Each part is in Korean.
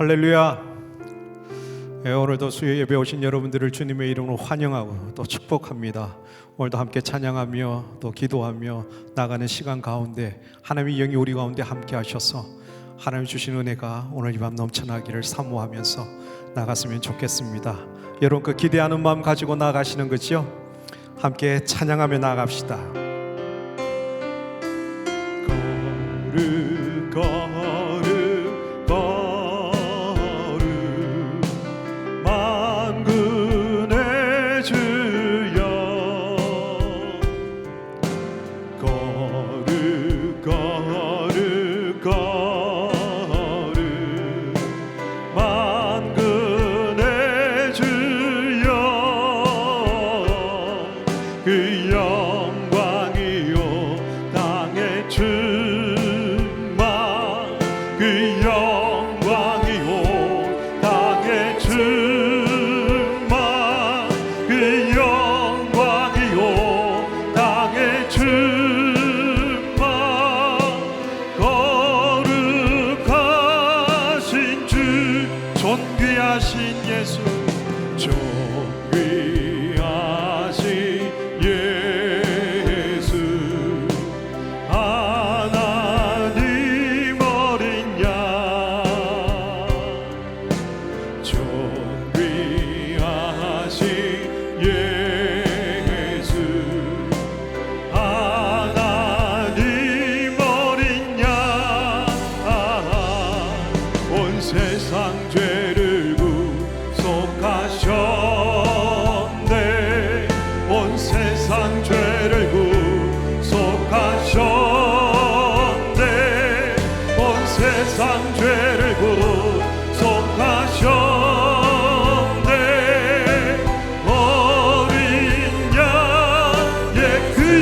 할렐루야. 오늘도 수요 예배 오신 여러분들을 주님의 이름으로 환영하고 또 축복합니다. 오늘도 함께 찬양하며 또 기도하며 나가는 시간 가운데 하나님의 영이 우리 가운데 함께 하셔서 하나님 주신 은혜가 오늘 이 밤 넘쳐나기를 사모하면서 나갔으면 좋겠습니다. 여러분 그 기대하는 마음 가지고 나가시는 거죠? 함께 찬양하며 나갑시다.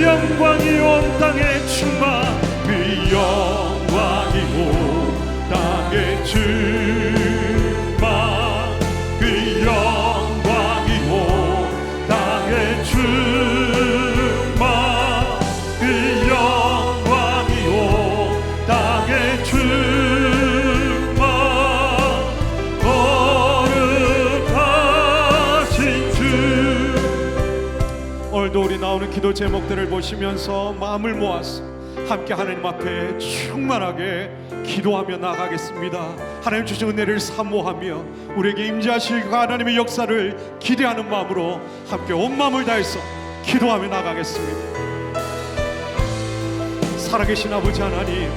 영광이 온 땅에 충만 그 영광이 온 땅에 충만 그 영광이 온 땅에 충만 그 영광이 온 땅에 충만 거룩하신 주. 오늘도 우리 나오는 기도 제목들을 보시면서 마음을 모아서 함께 하나님 앞에 충만하게 기도하며 나가겠습니다. 하나님 주신 은혜를 사모하며 우리에게 임재하실 그 하나님의 역사를 기대하는 마음으로 함께 온 마음을 다해서 기도하며 나가겠습니다. 살아계신 아버지 하나님,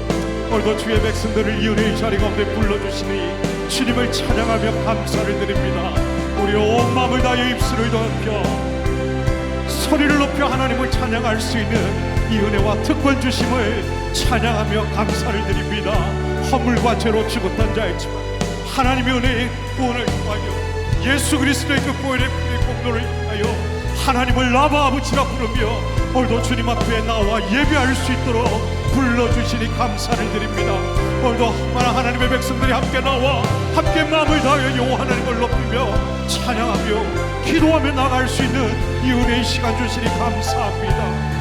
오늘도 주의 백성들을 이 은혜의 자리 가운데 불러주시니 주님을 찬양하며 감사를 드립니다. 우리 온 마음을 다하여 입술을 넓혀 소리를 높여 하나님을 찬양할 수 있는 이 은혜와 특권 주심을 찬양하며 감사를 드립니다. 허물과 죄로 죽었던 자였지만 하나님의 은혜의 구원을 통하여 예수 그리스도의 그 구원의 공로를 통하여 하나님을 아바 아버지라 부르며 오늘도 주님 앞에 나와 예배할 수 있도록 불러주시니 감사를 드립니다. 오늘도 하나님의 백성들이 함께 나와 함께 마음을 다하여 여호와 하나님을 높이며 찬양하며 기도하며 나갈 수 있는 이 은혜의 시간 주시니 감사합니다.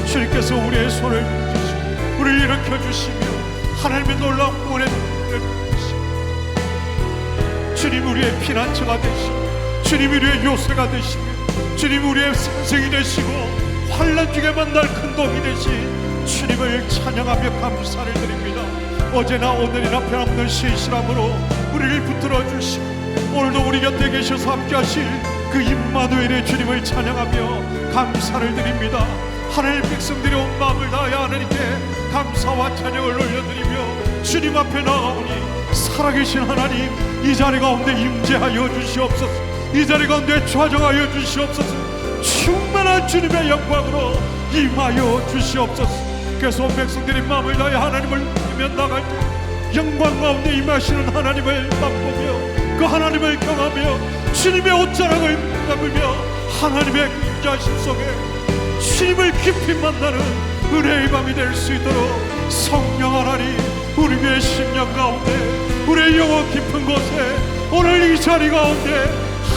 주님께서 우리의 손을 드시고 우리를 일으켜 주시며 하나님의 놀라운 구원의 눈을 주시고 주님 우리의 피난처가 되시고 주님 우리의 요새가 되시며 주님 우리의 선생이 되시고 환난 중에 만날 큰 도움이 되신 주님을 찬양하며 감사를 드립니다. 어제나 오늘이나 변함없는 신실함으로 우리를 붙들어 주시고 오늘도 우리 곁에 계셔서 함께 하실 그 임마누엘의 주님을 찬양하며 감사를 드립니다. 하나님 백성들이 온 마음을 다하여 하나님께 감사와 찬양을 올려드리며 주님 앞에 나아오니 살아계신 하나님, 이 자리 가운데 임재하여 주시옵소서. 이 자리 가운데 좌정하여 주시옵소서. 충만한 주님의 영광으로 임하여 주시옵소서. 그래서 온 백성들이 마음을 다하여 하나님을 부르며 나갈 때 영광 가운데 임하시는 하나님을 맛보며 그 하나님을 경하며 주님의 옷자락을 감으며 하나님의 임재하심 속에 주님을 깊이 만나는 은혜의 밤이 될 수 있도록 성령 하나님, 우리의 심령 가운데 우리의 영혼 깊은 곳에 오늘 이 자리 가운데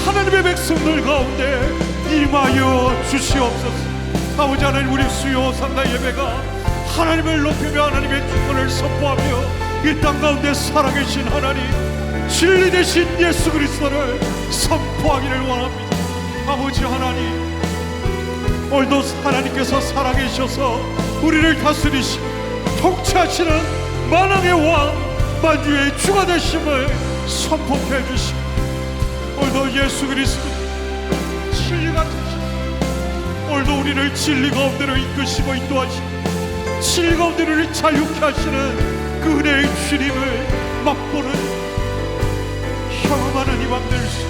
하나님의 백성들 가운데 임하여 주시옵소서. 아버지 하나님, 우리 수요 산다 예배가 하나님을 높이며 하나님의 주권을 선포하며 이 땅 가운데 살아계신 하나님, 진리 되신 예수 그리스도를 선포하기를 원합니다. 아버지 하나님, 오늘도 하나님께서 살아계셔서 우리를 다스리시고 통치하시는 만왕의 왕, 만주의 주가 되심을 선포해 주시고, 오늘도 예수 그리스도 진리가 되시고, 오늘도 우리를 진리 가운데로 이끄시고 인도하시고 진리 가운데로 우리를 자유케 하시는 그 은혜의 주님을 맛보는 경험하는 이밤 될 수,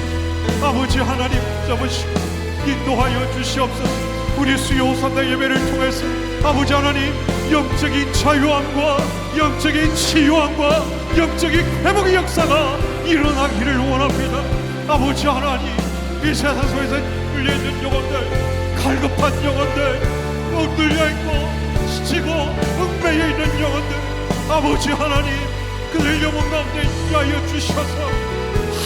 아버지 하나님 잡으시고 인도하여 주시옵소서. 우리 수요산다 예배를 통해서 아버지 하나님, 영적인 자유함과 영적인 치유함과 영적인 회복의 역사가 일어나기를 원합니다. 아버지 하나님, 이 세상 속에서 끌려있는 영혼들, 갈급한 영혼들, 엇들려있고 지치고 얽매여 있는 영혼들, 아버지 하나님, 그들 영혼 가운데 인도하여 주셔서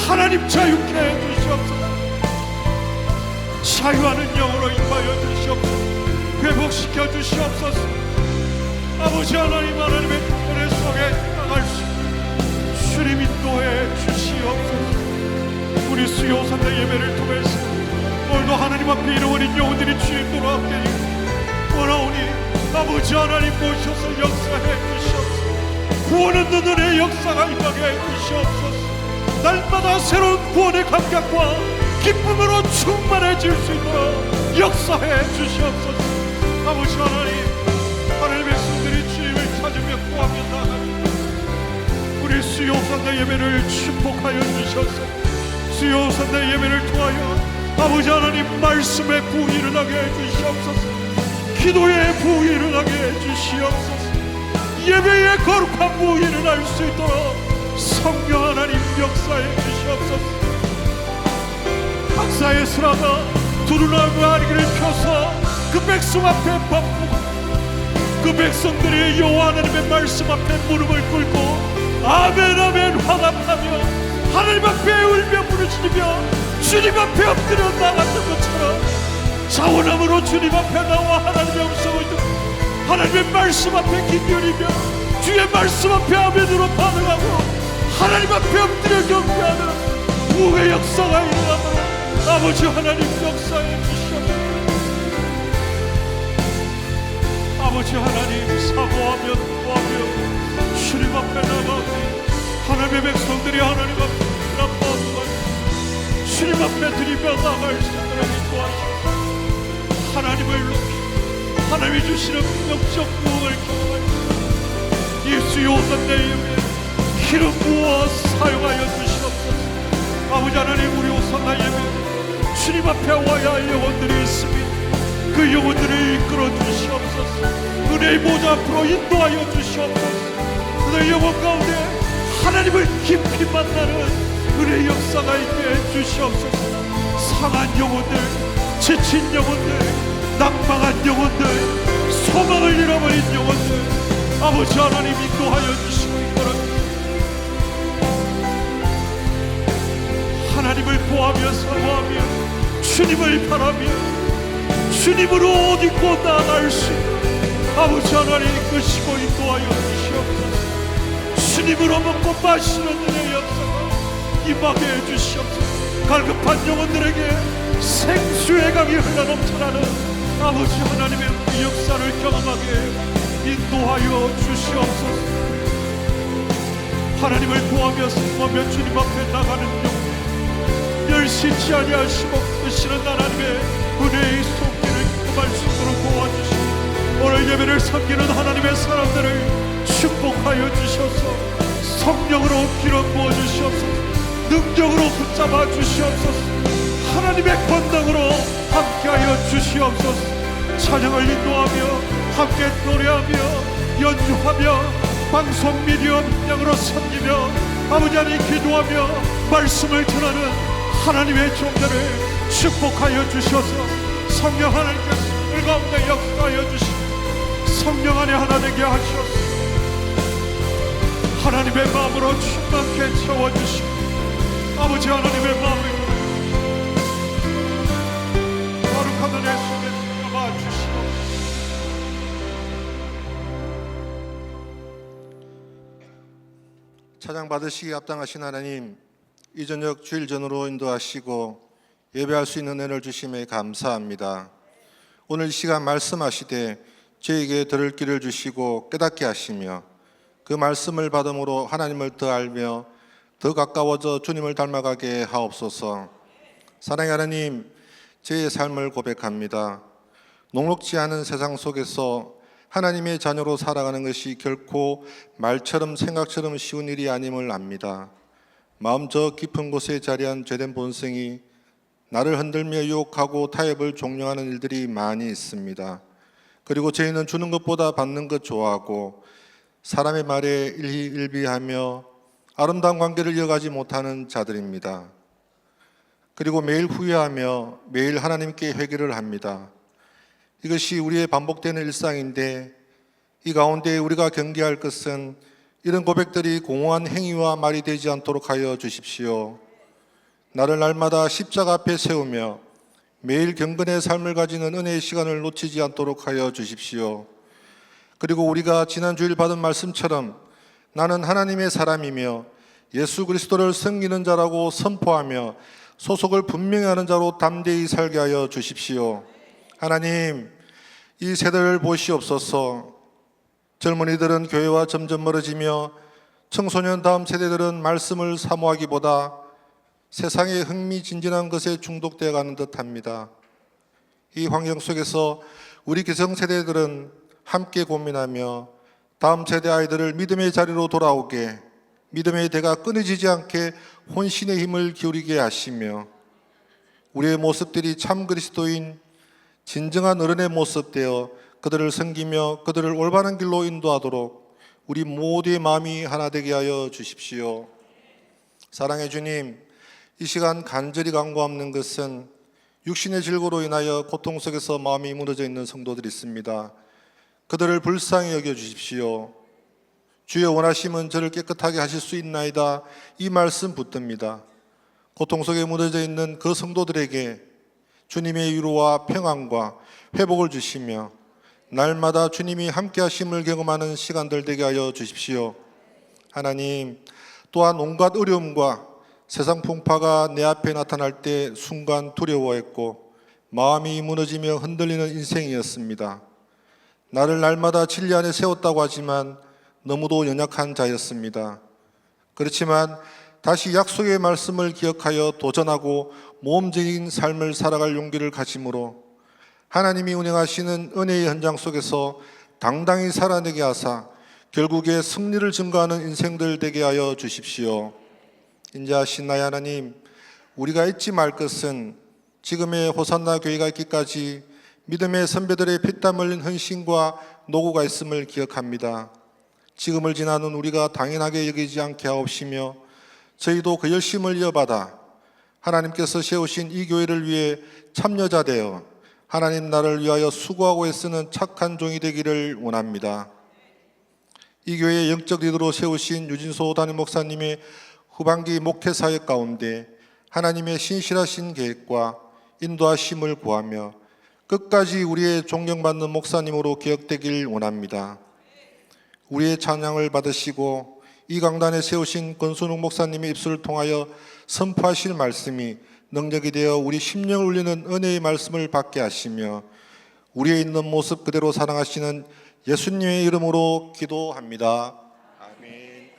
하나님 자유케 해 주시옵소서. 자유하는 영으로 임하여 주시옵소서. 회복시켜 주시옵소서. 아버지 하나님, 하나님의 특별의 속에 나갈 수 있는 주님 인도해 주시옵소서. 우리 수요산다 예배를 통해서 오늘도 하나님 앞에 잃어버린 영혼들이 주님도로 함께 원하오니 아버지 하나님 모셔서 역사해 주시옵소서. 구원 얻는 은혜의 역사가 임하게 해 주시옵소서. 날마다 새로운 구원의 감격과 기쁨으로 충만해질 수 있도록 역사해 주시옵소서. 아버지 하나님, 하나님의 백성들이 주님을 찾으며 구하며 나아갑니다. 우리 수요산다 예배를 축복하여 주셔서 수요산다 예배를 통하여 아버지 하나님 말씀의 부흥이 일어나게 해주시옵소서. 기도의 부흥이 일어나게 해주시옵소서. 예배의 거룩한 부흥이 일어날 수 있도록 성령 하나님 역사해 주시옵소서. 박사의 수라가 두루나무 아리기를 펴서 그 백성 앞에 바쁘고 그 백성들이 여호와 하나님의 말씀 앞에 무릎을 꿇고 아멘 아멘 화답하며 하나님 앞에 울며 부르짖으며 주님 앞에 엎드려 나갔던 것처럼 자원함으로 주님 앞에 나와 하나님의 음성을 듣고 하나님의 말씀 앞에 귀 기울이며 주의 말씀 앞에 아멘으로 반응하고 하나님 앞에 엎드려 경배하는 부흥의 역사가 일어나므로 아버지 하나님 역사해 주시옵소서. 아버지 하나님, 사모하며 구하며 주님 앞에 나가오니 하나님의 백성들이 하나님 앞에 나아가고 주님 앞에 드리며 나아갈 수 있도록 인도하시옵소서. 하나님을 높이 하나님이 주시는 영적 구원을 경험하시옵소서. 이 수요산 내일에 기름 부어 사용하여 주시옵소서. 아버지 하나님, 우리 오산나 예배 주님 앞에 와야 할 영혼들이 있으니 그 영혼들을 이끌어 주시옵소서. 은혜의 보좌 앞으로 인도하여 주시옵소서. 그들 영혼 가운데 하나님을 깊이 만나는 은혜의 역사가 있게 해주시옵소서. 상한 영혼들, 지친 영혼들, 낭망한 영혼들, 소망을 잃어버린 영혼들, 아버지 하나님 인도하여 주시고 있도록 하나님을 구하며 사모하며 주님을 바라며 주님으로 옷 입고 나아갈 수 있는 아버지 하나님 이끄시고 인도하여 주시옵소서. 주님으로 먹고 마시는 은혜의 역사가 임하게 해주시옵소서. 갈급한 영혼들에게 생수의 강이 흘러넘쳐나는 아버지 하나님의 그 역사를 경험하게 인도하여 주시옵소서. 하나님을 구하며 사모하며 주님 앞에 나가는 영혼, 멸시치 아니하시고 크시는 하나님의 은혜의 손길을 경험할 수 있도록 도와주시고 오늘 예배를 섬기는 하나님의 사람들을 축복하여 주셔서 성령으로 기름 부어 주시옵소서. 능력으로 붙잡아 주시옵소서. 하나님의 권능으로 함께하여 주시옵소서. 찬양을 인도하며 함께 노래하며 연주하며 방송 미디어 방향으로 섬기며 아버지 하나님 기도하며 말씀을 전하는 하나님의 종들을 축복하여 주셔서 성령 하나님께서 우리 가운데 역사하여 주시고 성령 안에 하나 되게 하시옵소서. 하나님의 마음으로 충만케 채워주시고 아버지 하나님의 마음을 거룩한 은혜 속에 들어가 주시옵소서. 찬양 받으시기 합당하신 하나님, 이 저녁 주일 전으로 인도하시고 예배할 수 있는 은혜를 주심에 감사합니다. 오늘 이 시간 말씀하시되 저에게 들을 길을 주시고 깨닫게 하시며 그 말씀을 받음으로 하나님을 더 알며 더 가까워져 주님을 닮아가게 하옵소서. 사랑의 하나님, 제 삶을 고백합니다. 녹록지 않은 세상 속에서 하나님의 자녀로 살아가는 것이 결코 말처럼 생각처럼 쉬운 일이 아님을 압니다. 마음 저 깊은 곳에 자리한 죄된 본성이 나를 흔들며 유혹하고 타협을 종용하는 일들이 많이 있습니다. 그리고 저희는 주는 것보다 받는 것 좋아하고 사람의 말에 일희일비하며 아름다운 관계를 이어가지 못하는 자들입니다. 그리고 매일 후회하며 매일 하나님께 회개를 합니다. 이것이 우리의 반복되는 일상인데 이 가운데 우리가 경계할 것은 이런 고백들이 공허한 행위와 말이 되지 않도록 하여 주십시오. 나를 날마다 십자가 앞에 세우며 매일 경건의 삶을 가지는 은혜의 시간을 놓치지 않도록 하여 주십시오. 그리고 우리가 지난 주일 받은 말씀처럼 나는 하나님의 사람이며 예수 그리스도를 섬기는 자라고 선포하며 소속을 분명히 하는 자로 담대히 살게 하여 주십시오. 하나님, 이 세대를 보시옵소서. 젊은이들은 교회와 점점 멀어지며 청소년 다음 세대들은 말씀을 사모하기보다 세상의 흥미진진한 것에 중독되어 가는 듯합니다. 이 환경 속에서 우리 기성세대들은 함께 고민하며 다음 세대 아이들을 믿음의 자리로 돌아오게, 믿음의 대가 끊어지지 않게 혼신의 힘을 기울이게 하시며 우리의 모습들이 참 그리스도인 진정한 어른의 모습 되어 그들을 섬기며 그들을 올바른 길로 인도하도록 우리 모두의 마음이 하나 되게 하여 주십시오. 사랑의 주님, 이 시간 간절히 간구하는 것은 육신의 질고로 인하여 고통 속에서 마음이 무너져 있는 성도들이 있습니다. 그들을 불쌍히 여겨주십시오. 주여, 원하시면 저를 깨끗하게 하실 수 있나이다. 이 말씀 붙듭니다. 고통 속에 무너져 있는 그 성도들에게 주님의 위로와 평안과 회복을 주시며 날마다 주님이 함께 하심을 경험하는 시간들 되게 하여 주십시오. 하나님, 또한 온갖 어려움과 세상 풍파가 내 앞에 나타날 때 순간 두려워했고 마음이 무너지며 흔들리는 인생이었습니다. 나를 날마다 진리 안에 세웠다고 하지만 너무도 연약한 자였습니다. 그렇지만 다시 약속의 말씀을 기억하여 도전하고 모험적인 삶을 살아갈 용기를 가짐으로 하나님이 운행하시는 은혜의 현장 속에서 당당히 살아내게 하사 결국에 승리를 증거하는 인생들 되게 하여 주십시오. 인자하신 나의 하나님, 우리가 잊지 말 것은 지금의 호산나 교회가 있기까지 믿음의 선배들의 피땀 흘린 헌신과 노고가 있음을 기억합니다. 지금을 지나는 우리가 당연하게 여기지 않게 하옵시며 저희도 그 열심을 이어받아 하나님께서 세우신 이 교회를 위해 참여자 되어 하나님 나라를 위하여 수고하고 애쓰는 착한 종이 되기를 원합니다. 이 교회의 영적 리더로 세우신 유진소 담임 목사님의 후반기 목회 사역 가운데 하나님의 신실하신 계획과 인도하심을 구하며 끝까지 우리의 존경받는 목사님으로 기억되길 원합니다. 우리의 찬양을 받으시고 이 강단에 세우신 권순욱 목사님의 입술을 통하여 선포하실 말씀이 능력이 되어 우리 심령을 울리는 은혜의 말씀을 받게 하시며 우리의 있는 모습 그대로 사랑하시는 예수님의 이름으로 기도합니다. 아멘.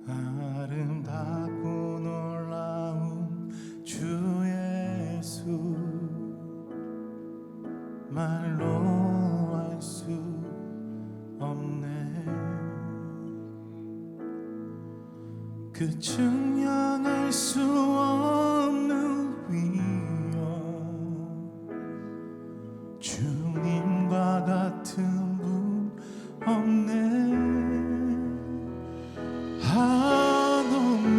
아름답고 놀라운 주 예수, 말로 알 수 없네. 그 증명할 수 없는 위엄, 주님과 같은 분 없네. 한없는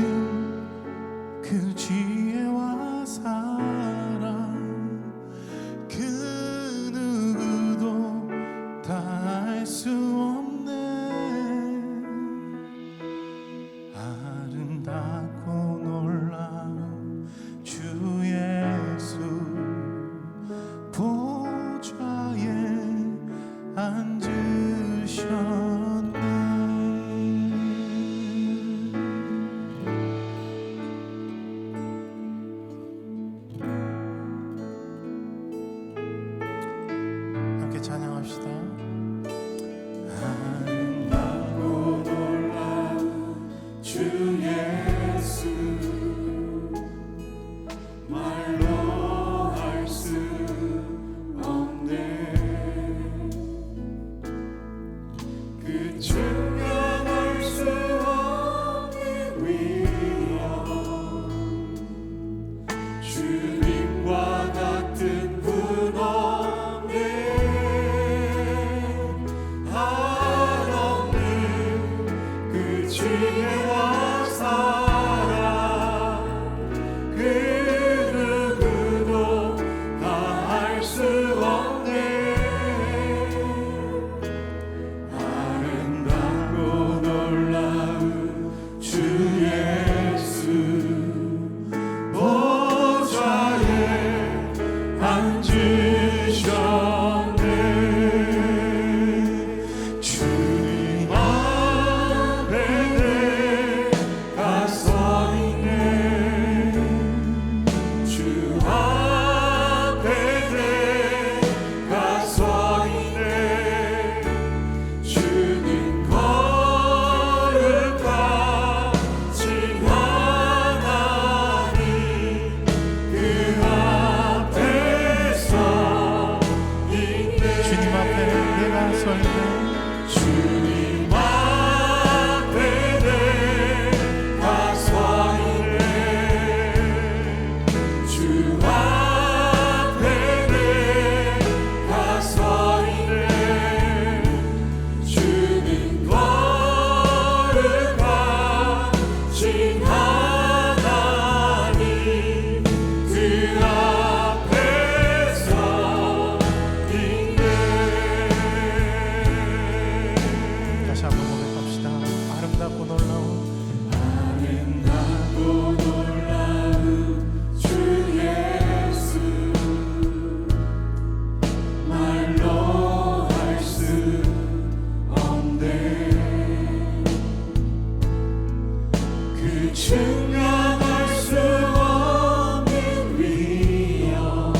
증명할 수 없는 위엄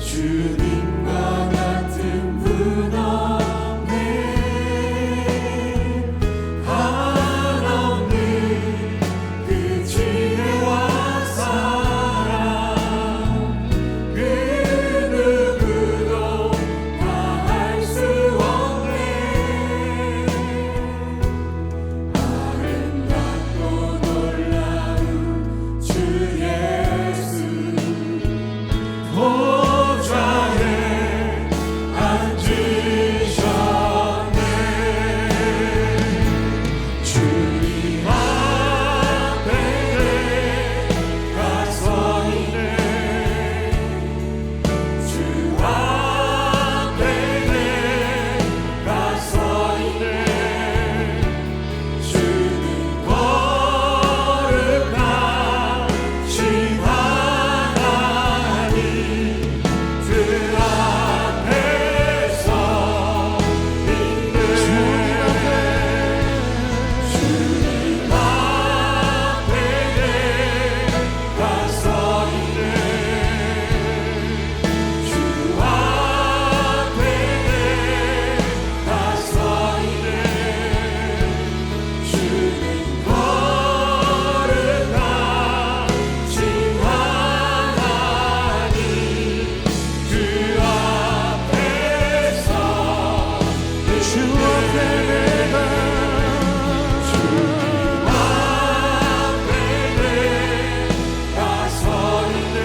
주님과 같은 분 없네 한없는 그 지혜와 사랑 그 누구도 다할 수 없네 아름답고 놀라운 주 예수 보좌에 앉으셨네 주님 앞에 내가 서 있네 주 앞에 내가 서 있네 주는 거룩하신 하나님 그 앞에서 있네 주님 앞에 내가 서 있네 주 앞에 내가 서 있네 주는 거룩하신 하나님 그 앞에서 주 앞에 내가 주 앞에 내가 서 있네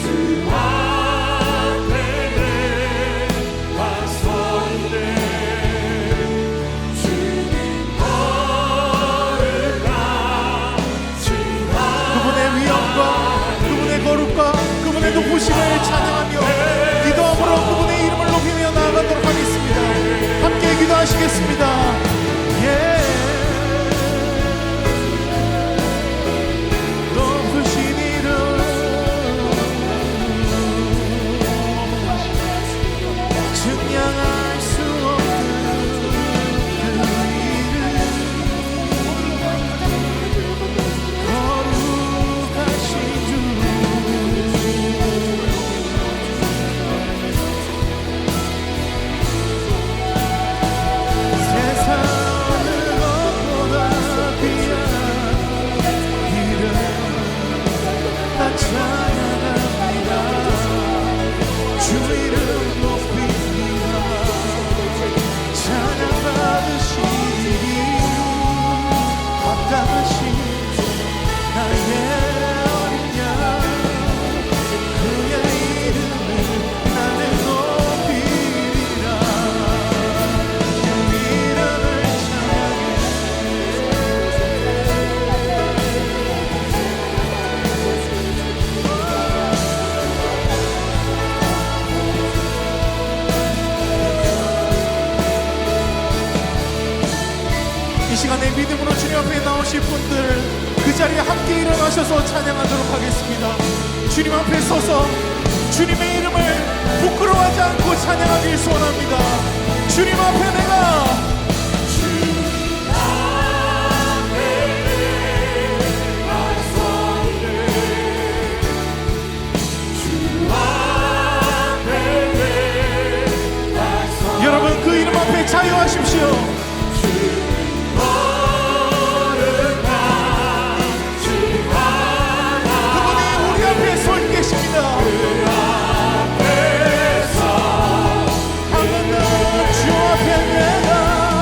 주 앞에 내가 서 있네 주는 거룩하신 그분의 위엄과 그분의 거룩과 그분의 높으심을 찬양하며 기도함으로 그분의 이름을 높이며 나아가도록 하겠습니다. 함께 기도하시겠습니다. 높으신 이름 증량할 수 없는 그 이름 거룩하신 주 세상을 것보다 귀한 이름 다 찬양합니다 주 이름 높입니다 찬양받으시리 합당하신 나의 어린 양 그의 이름을 나는 높이리라 그 이름을 찬양해 이 시간에 믿음으로 주님 앞에 나오실 분들 그 자리에 함께 일어나셔서 찬양하도록 하겠습니다. 주님 앞에 서서 주님의 이름을 부끄러워하지 않고 찬양하길 소원합니다. 주님 앞에 내가 여러분 그 이름 앞에 자유하십시오. 그분이 우리 앞에 서 계십니다. 하나님 주 앞에 내가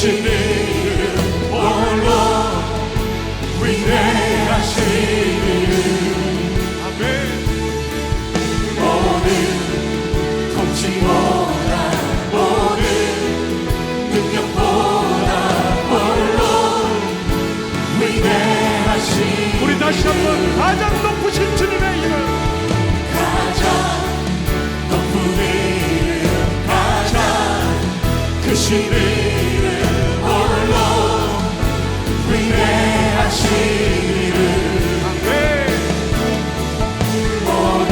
크신 이름 홀로 위대하신 이름 아멘. 모든 통치보다 모든 능력보다 홀로 위대하신 우리 다시 한번 가장 높으신 주님의 이름, 가장 높은 이름 가장 크신 이름 홀로 위대하신 이름 아멘. 모든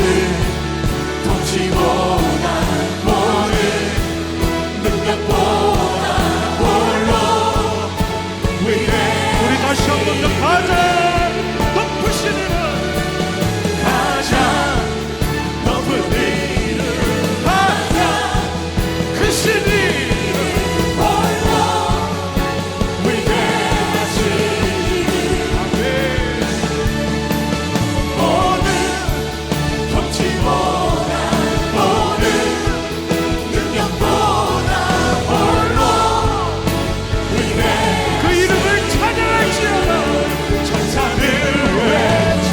통치보다 모든 능력보다 홀로 위대하신 우리 다시 한번 더 가장 높으신 이름, 가장 높은 이름 가장 크신 이름 홀로 위대하신 이름 아멘. 모든 통치보다 모든 능력보다 홀로 위대하신 그 이름을 찬양할지어다. 천사들 외쳐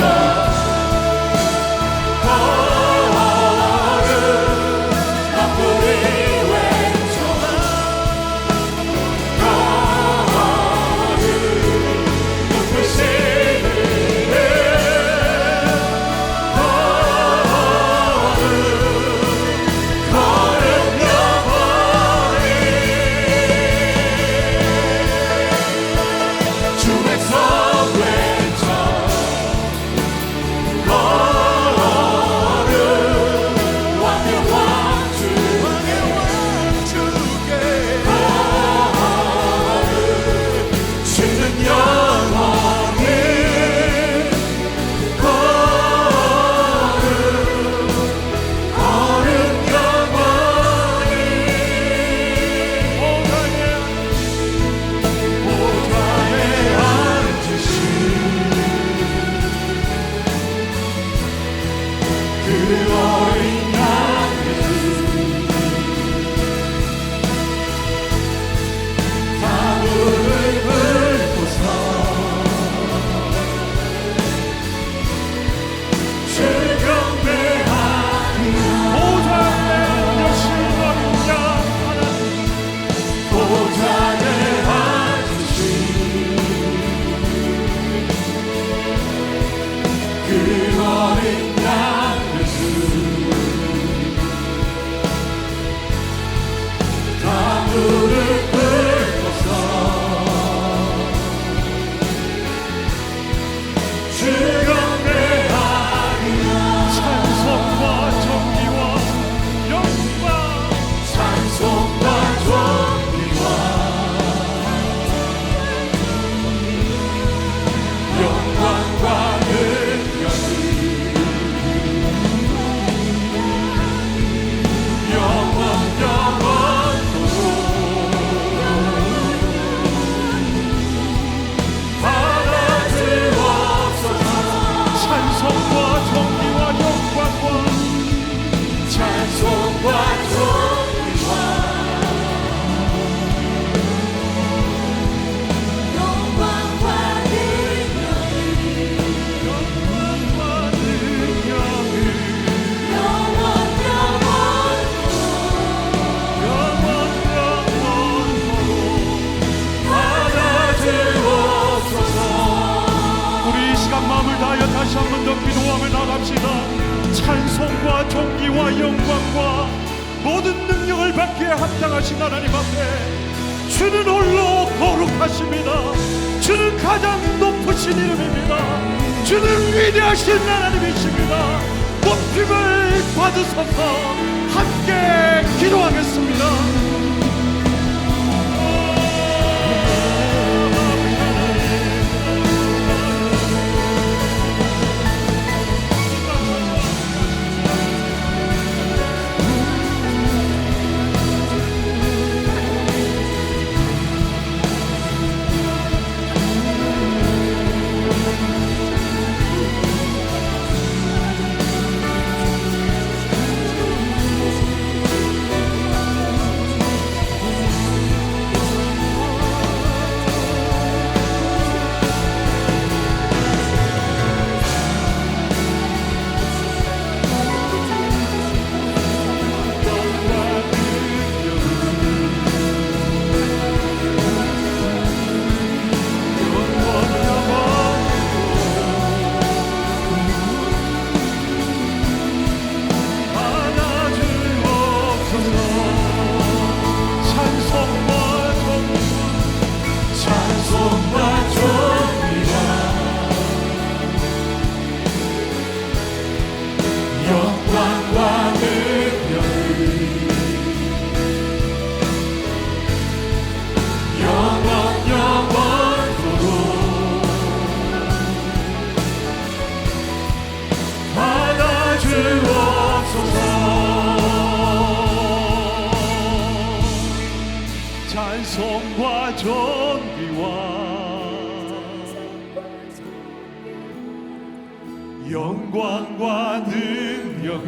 찬송과 정의와 영광, 찬송과 존귀와 영광과 능력이 영원 영원토록 받아주옵소서. 찬송과 정의와 영광과 찬송과 존귀와 영광과 능력이 영광과 능력을 영원 영원토록 받아주옵소서. 우리 이 시간 마음을 다하여 다시 한 번 더 기도하며 나갑시다. 찬송과 존귀와 영광과 모든 능력을 받기에 합당하신 하나님 앞에 주는 홀로 거룩하십니다. 주는 가장 높으신 이름입니다. 주는 위대하신 하나님이십니다. 높임을 받으소서. 함께 기도하겠습니다. 찬송과 존귀와 영광과 능력을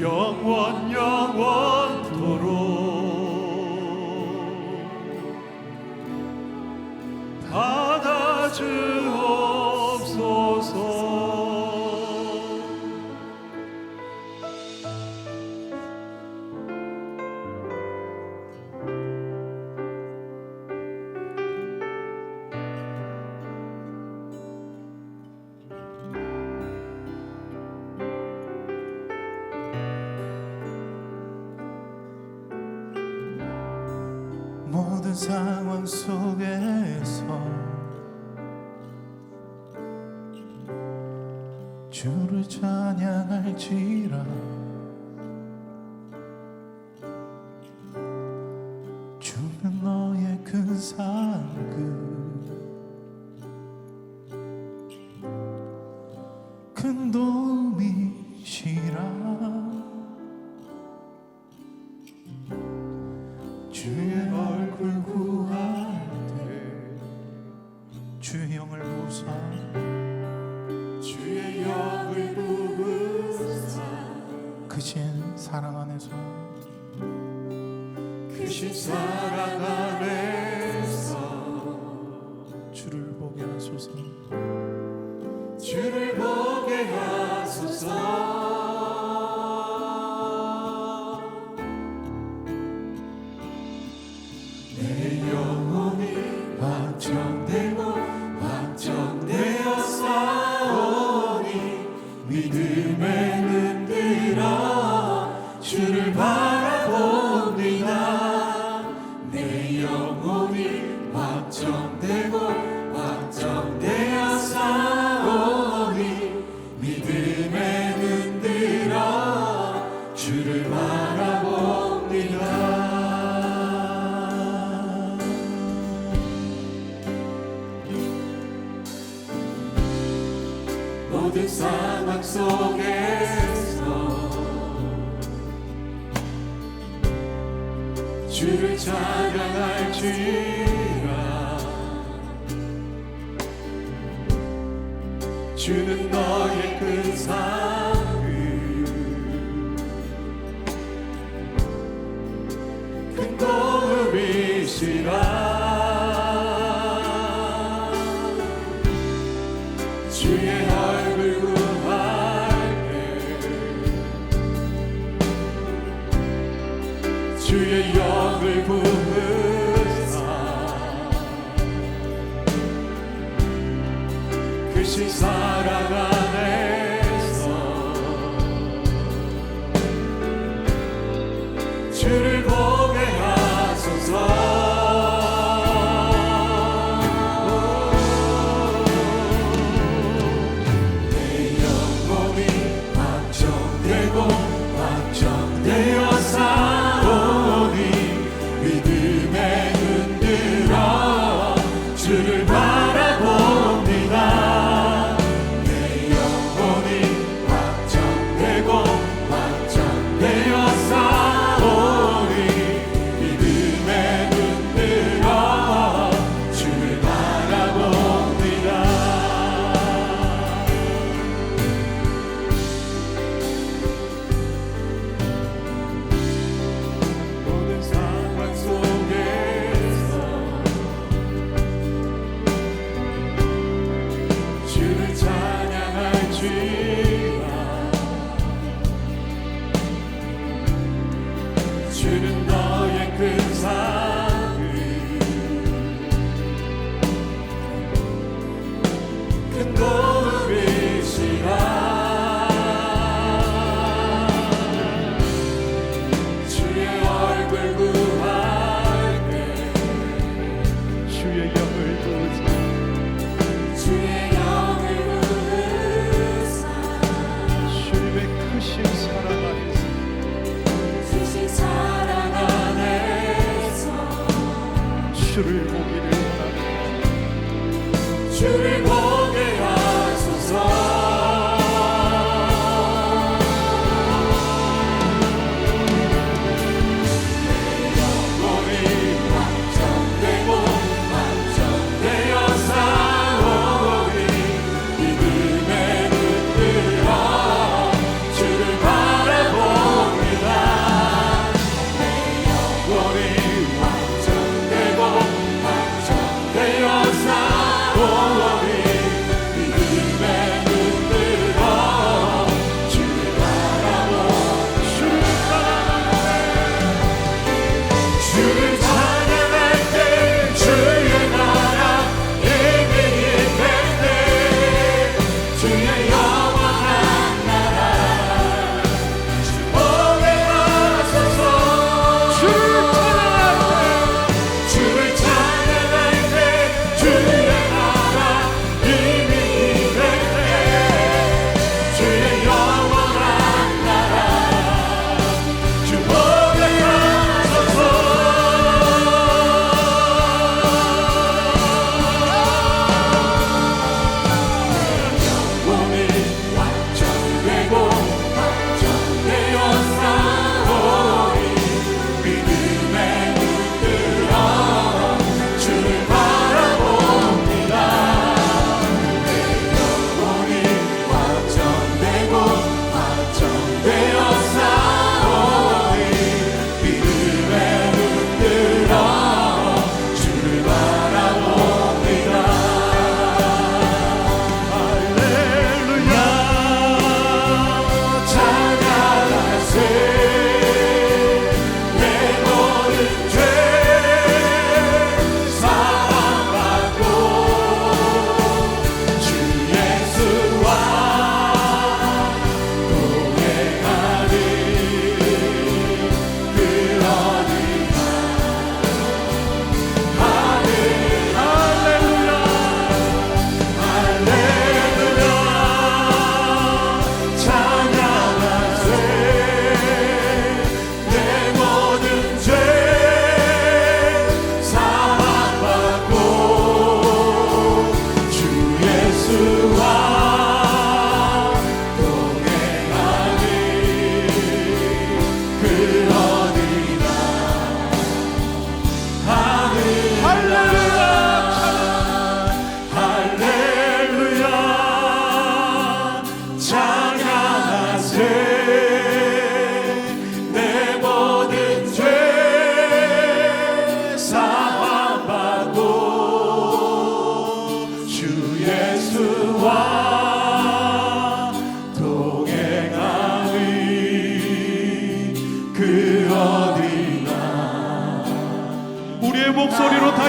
영원 영원토록 받아 주옵소서. 모든 상황 속에서 주를 찬양할지라. 주는 너의 큰 상급 큰 도움이시라. 주의 얼굴 구할 때 주의 영을 부사 주의 영을 부으사 크신 사랑 안에서 크신 사랑 안에서 주를 보게 하소서. 주를 보게 하소서. 내 영혼이 확정되고 확정되어 싸우니 믿음에 눈들어 주를 바라봅니다. 내 영혼이 확정되고 확정되어 싸우니 믿음에 눈들어 주를 바라봅니다. 모든 상황 속에서 주를 찬양할지라. 주는 너의 큰 상급 큰 도움이시라. 주의 얼굴 구할 때 주의 영을 부으사 크신 사랑 안에서 주를 보게 하소서. 되어 싸우니 믿음에 눈들어 주를 바라봅니다. 내 영혼이 확정되고 확정되어 싸우니 믿음에 눈들어 주를 바라봅니다. 주는 너의 큰 상급 큰 도움이시라. 주의 얼굴 구할 때 주의 영을 부으사 주의 영을 부으사 주님의 크신 사랑 안에서 사랑 안에서 주를 보기를 원합니다. 주를 보게 하소서.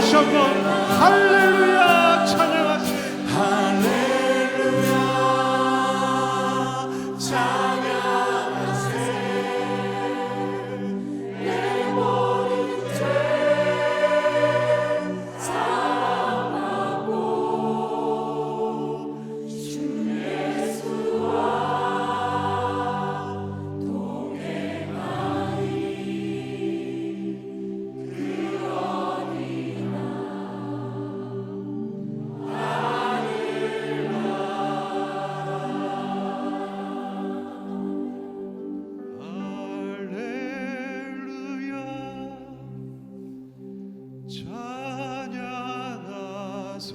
다시 한번 할렐루야 찬양하세요. 할렐루야 찬양하세 내 모든 죄 사함하고 주 예수와 동행하리 그 어디나 할렐루야 찬양하세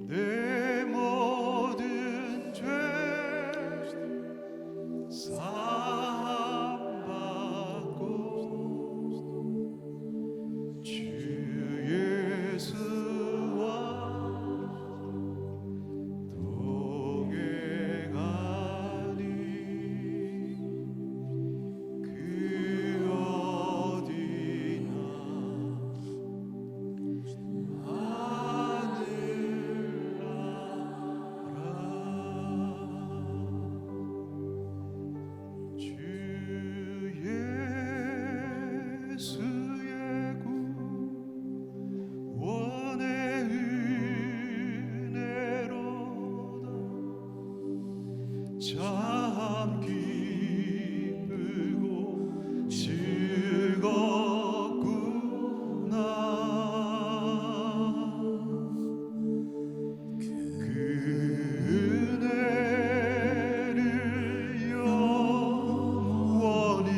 내 모든 죄 사함받고 주 예수와 동행하니 그 어디나 하늘나라 주 예수의 구원의 은혜로다 참 기쁘고 즐겁구나 그 은혜를 영원히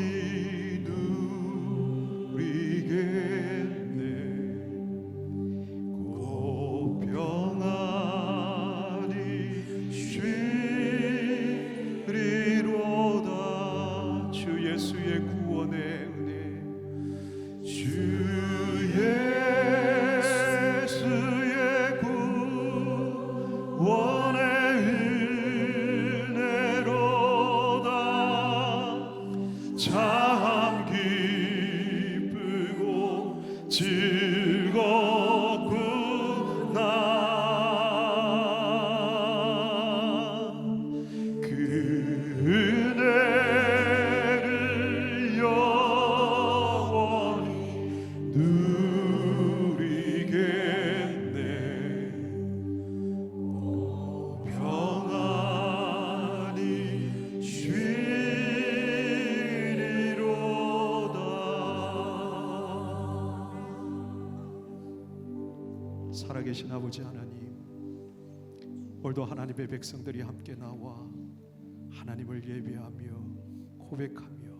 누리겠네 곧 평안히 쉬리로다 주 예수의 구원의 은혜 주 예수의 구원의 은혜로다 참 기쁘고 즐겁구나 그 은혜를 영원히 누리겠네 평안히 쉬리로다. 살아계신 아버지 하나님, 오늘도 하나님의 백성들이 함께 나와 하나님을 예배하며 고백하며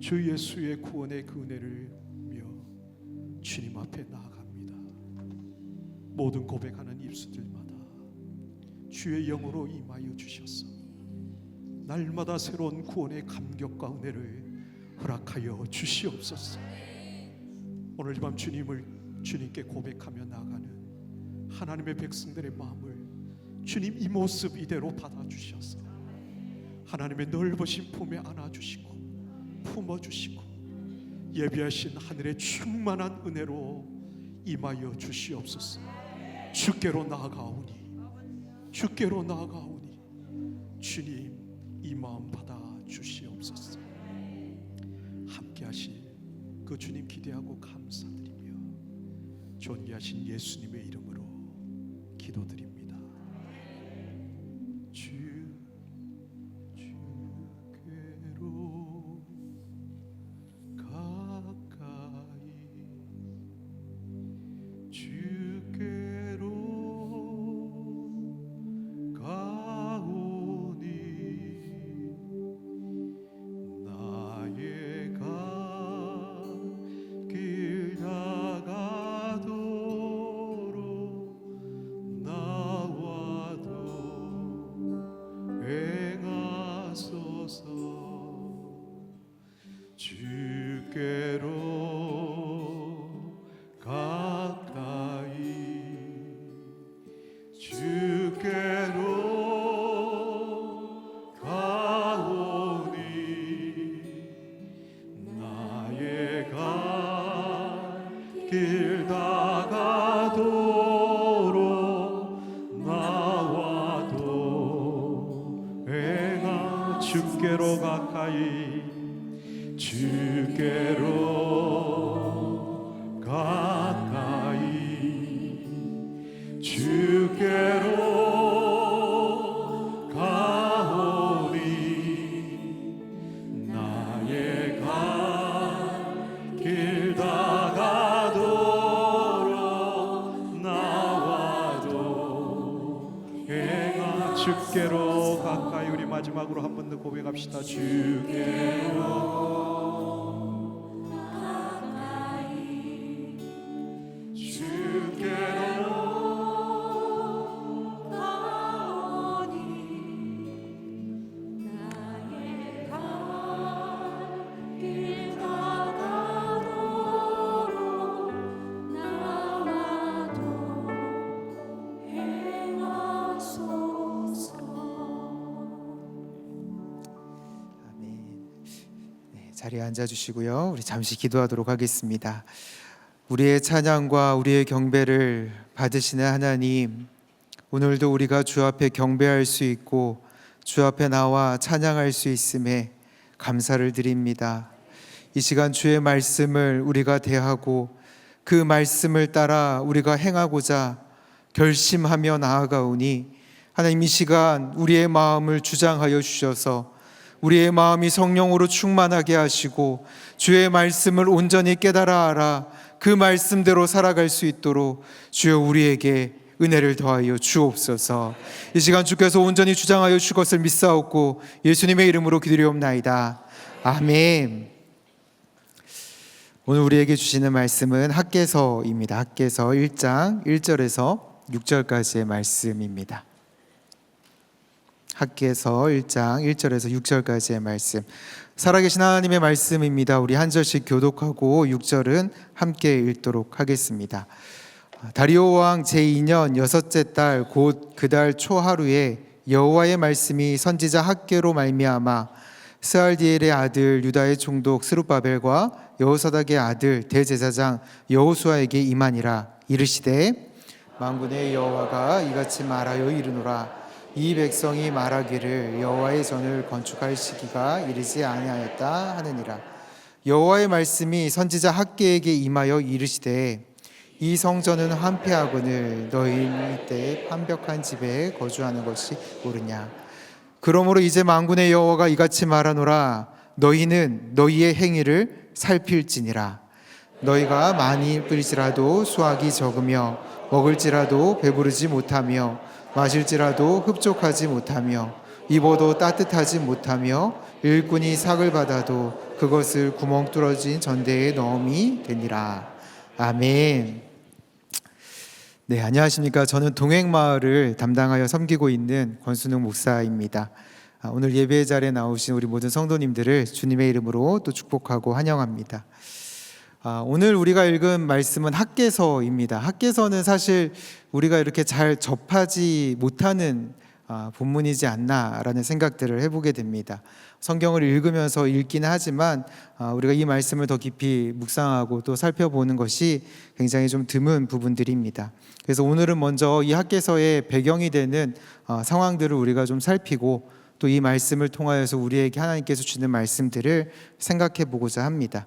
주 예수의 구원의 그 은혜를 며 주님 앞에 나아갑니다. 모든 고백하는 입술들마다 주의 영으로 임하여 주셔서 날마다 새로운 구원의 감격과 은혜를 허락하여 주시옵소서. 오늘 이 밤 주님께 고백하며 나가는 하나님의 백성들의 마음을 주님 이 모습 이대로 받아주셔서 하나님의 넓으신 품에 안아주시고 품어주시고 예비하신 하늘의 충만한 은혜로 임하여 주시옵소서. 주께로 나아가오니 주께로 나아가오니 주님 이 마음 받아 주시옵소서. 함께 하실 그 주님 기대하고 감사드리며 존귀하신 예수님의 이름으로 기도드립니다. 주께로 가까이 주께로 가오니 나의 길 다가도록 나 주께로 가까이 주께로 가까이 주께로 가오리 나의 갈 길 다가도록 나와도 해가 주께로 가까이. 우리 마지막으로 한 번 더 고백합시다. 주께로 자리에 앉아주시고요. 우리 잠시 기도하도록 하겠습니다. 우리의 찬양과 우리의 경배를 받으시는 하나님, 오늘도 우리가 주 앞에 경배할 수 있고 주 앞에 나와 찬양할 수 있음에 감사를 드립니다. 이 시간 주의 말씀을 우리가 대하고 그 말씀을 따라 우리가 행하고자 결심하며 나아가오니 하나님, 이 시간 우리의 마음을 주장하여 주셔서 우리의 마음이 성령으로 충만하게 하시고 주의 말씀을 온전히 깨달아 알아 그 말씀대로 살아갈 수 있도록 주여 우리에게 은혜를 더하여 주옵소서. 이 시간 주께서 온전히 주장하여 주실 것을 믿사옵고 예수님의 이름으로 기도리옵나이다. 아멘. 오늘 우리에게 주시는 말씀은 학개서입니다. 학개서 1장 1절에서 6절까지의 말씀입니다. 학개서 1장 1절에서 6절까지의 말씀, 살아계신 하나님의 말씀입니다. 우리 한 절씩 교독하고 6절은 함께 읽도록 하겠습니다. 다리오 왕 제2년 여섯째 달 곧 그 달 초하루에 여호와의 말씀이 선지자 학개로 말미암아 스알디엘의 아들 유다의 총독 스룹바벨과 여호사닥의 아들 대제사장 여호수아에게 임하니라. 이르시되 만군의 여호와가 이같이 말하여 이르노라. 이 백성이 말하기를 여호와의 전을 건축할 시기가 이르지 아니하였다 하느니라. 여호와의 말씀이 선지자 학개에게 임하여 이르시되 이 성전은 황폐하거늘 너희는 이때 완벽한 집에 거주하는 것이 옳으냐. 그러므로 이제 만군의 여호와가 이같이 말하노라. 너희는 너희의 행위를 살필지니라. 너희가 많이 뿌리지라도 수확이 적으며 먹을지라도 배부르지 못하며 마실지라도 흡족하지 못하며 입어도 따뜻하지 못하며 일꾼이 삭을 받아도 그것을 구멍 뚫어진 전대에 넣음이 되니라. 아멘. 네, 안녕하십니까. 저는 동행마을을 담당하여 섬기고 있는 권순웅 목사입니다. 오늘 예배 자리에 나오신 우리 모든 성도님들을 주님의 이름으로 또 축복하고 환영합니다. 오늘 우리가 읽은 말씀은 학개서입니다. 학개서는 사실 우리가 이렇게 잘 접하지 못하는 본문이지 않나라는 생각들을 해보게 됩니다. 성경을 읽으면서 읽기는 하지만 우리가 이 말씀을 더 깊이 묵상하고 또 살펴보는 것이 굉장히 좀 드문 부분들입니다. 그래서 오늘은 먼저 이 학개서의 배경이 되는 상황들을 우리가 좀 살피고 또 이 말씀을 통하여서 우리에게 하나님께서 주는 말씀들을 생각해 보고자 합니다.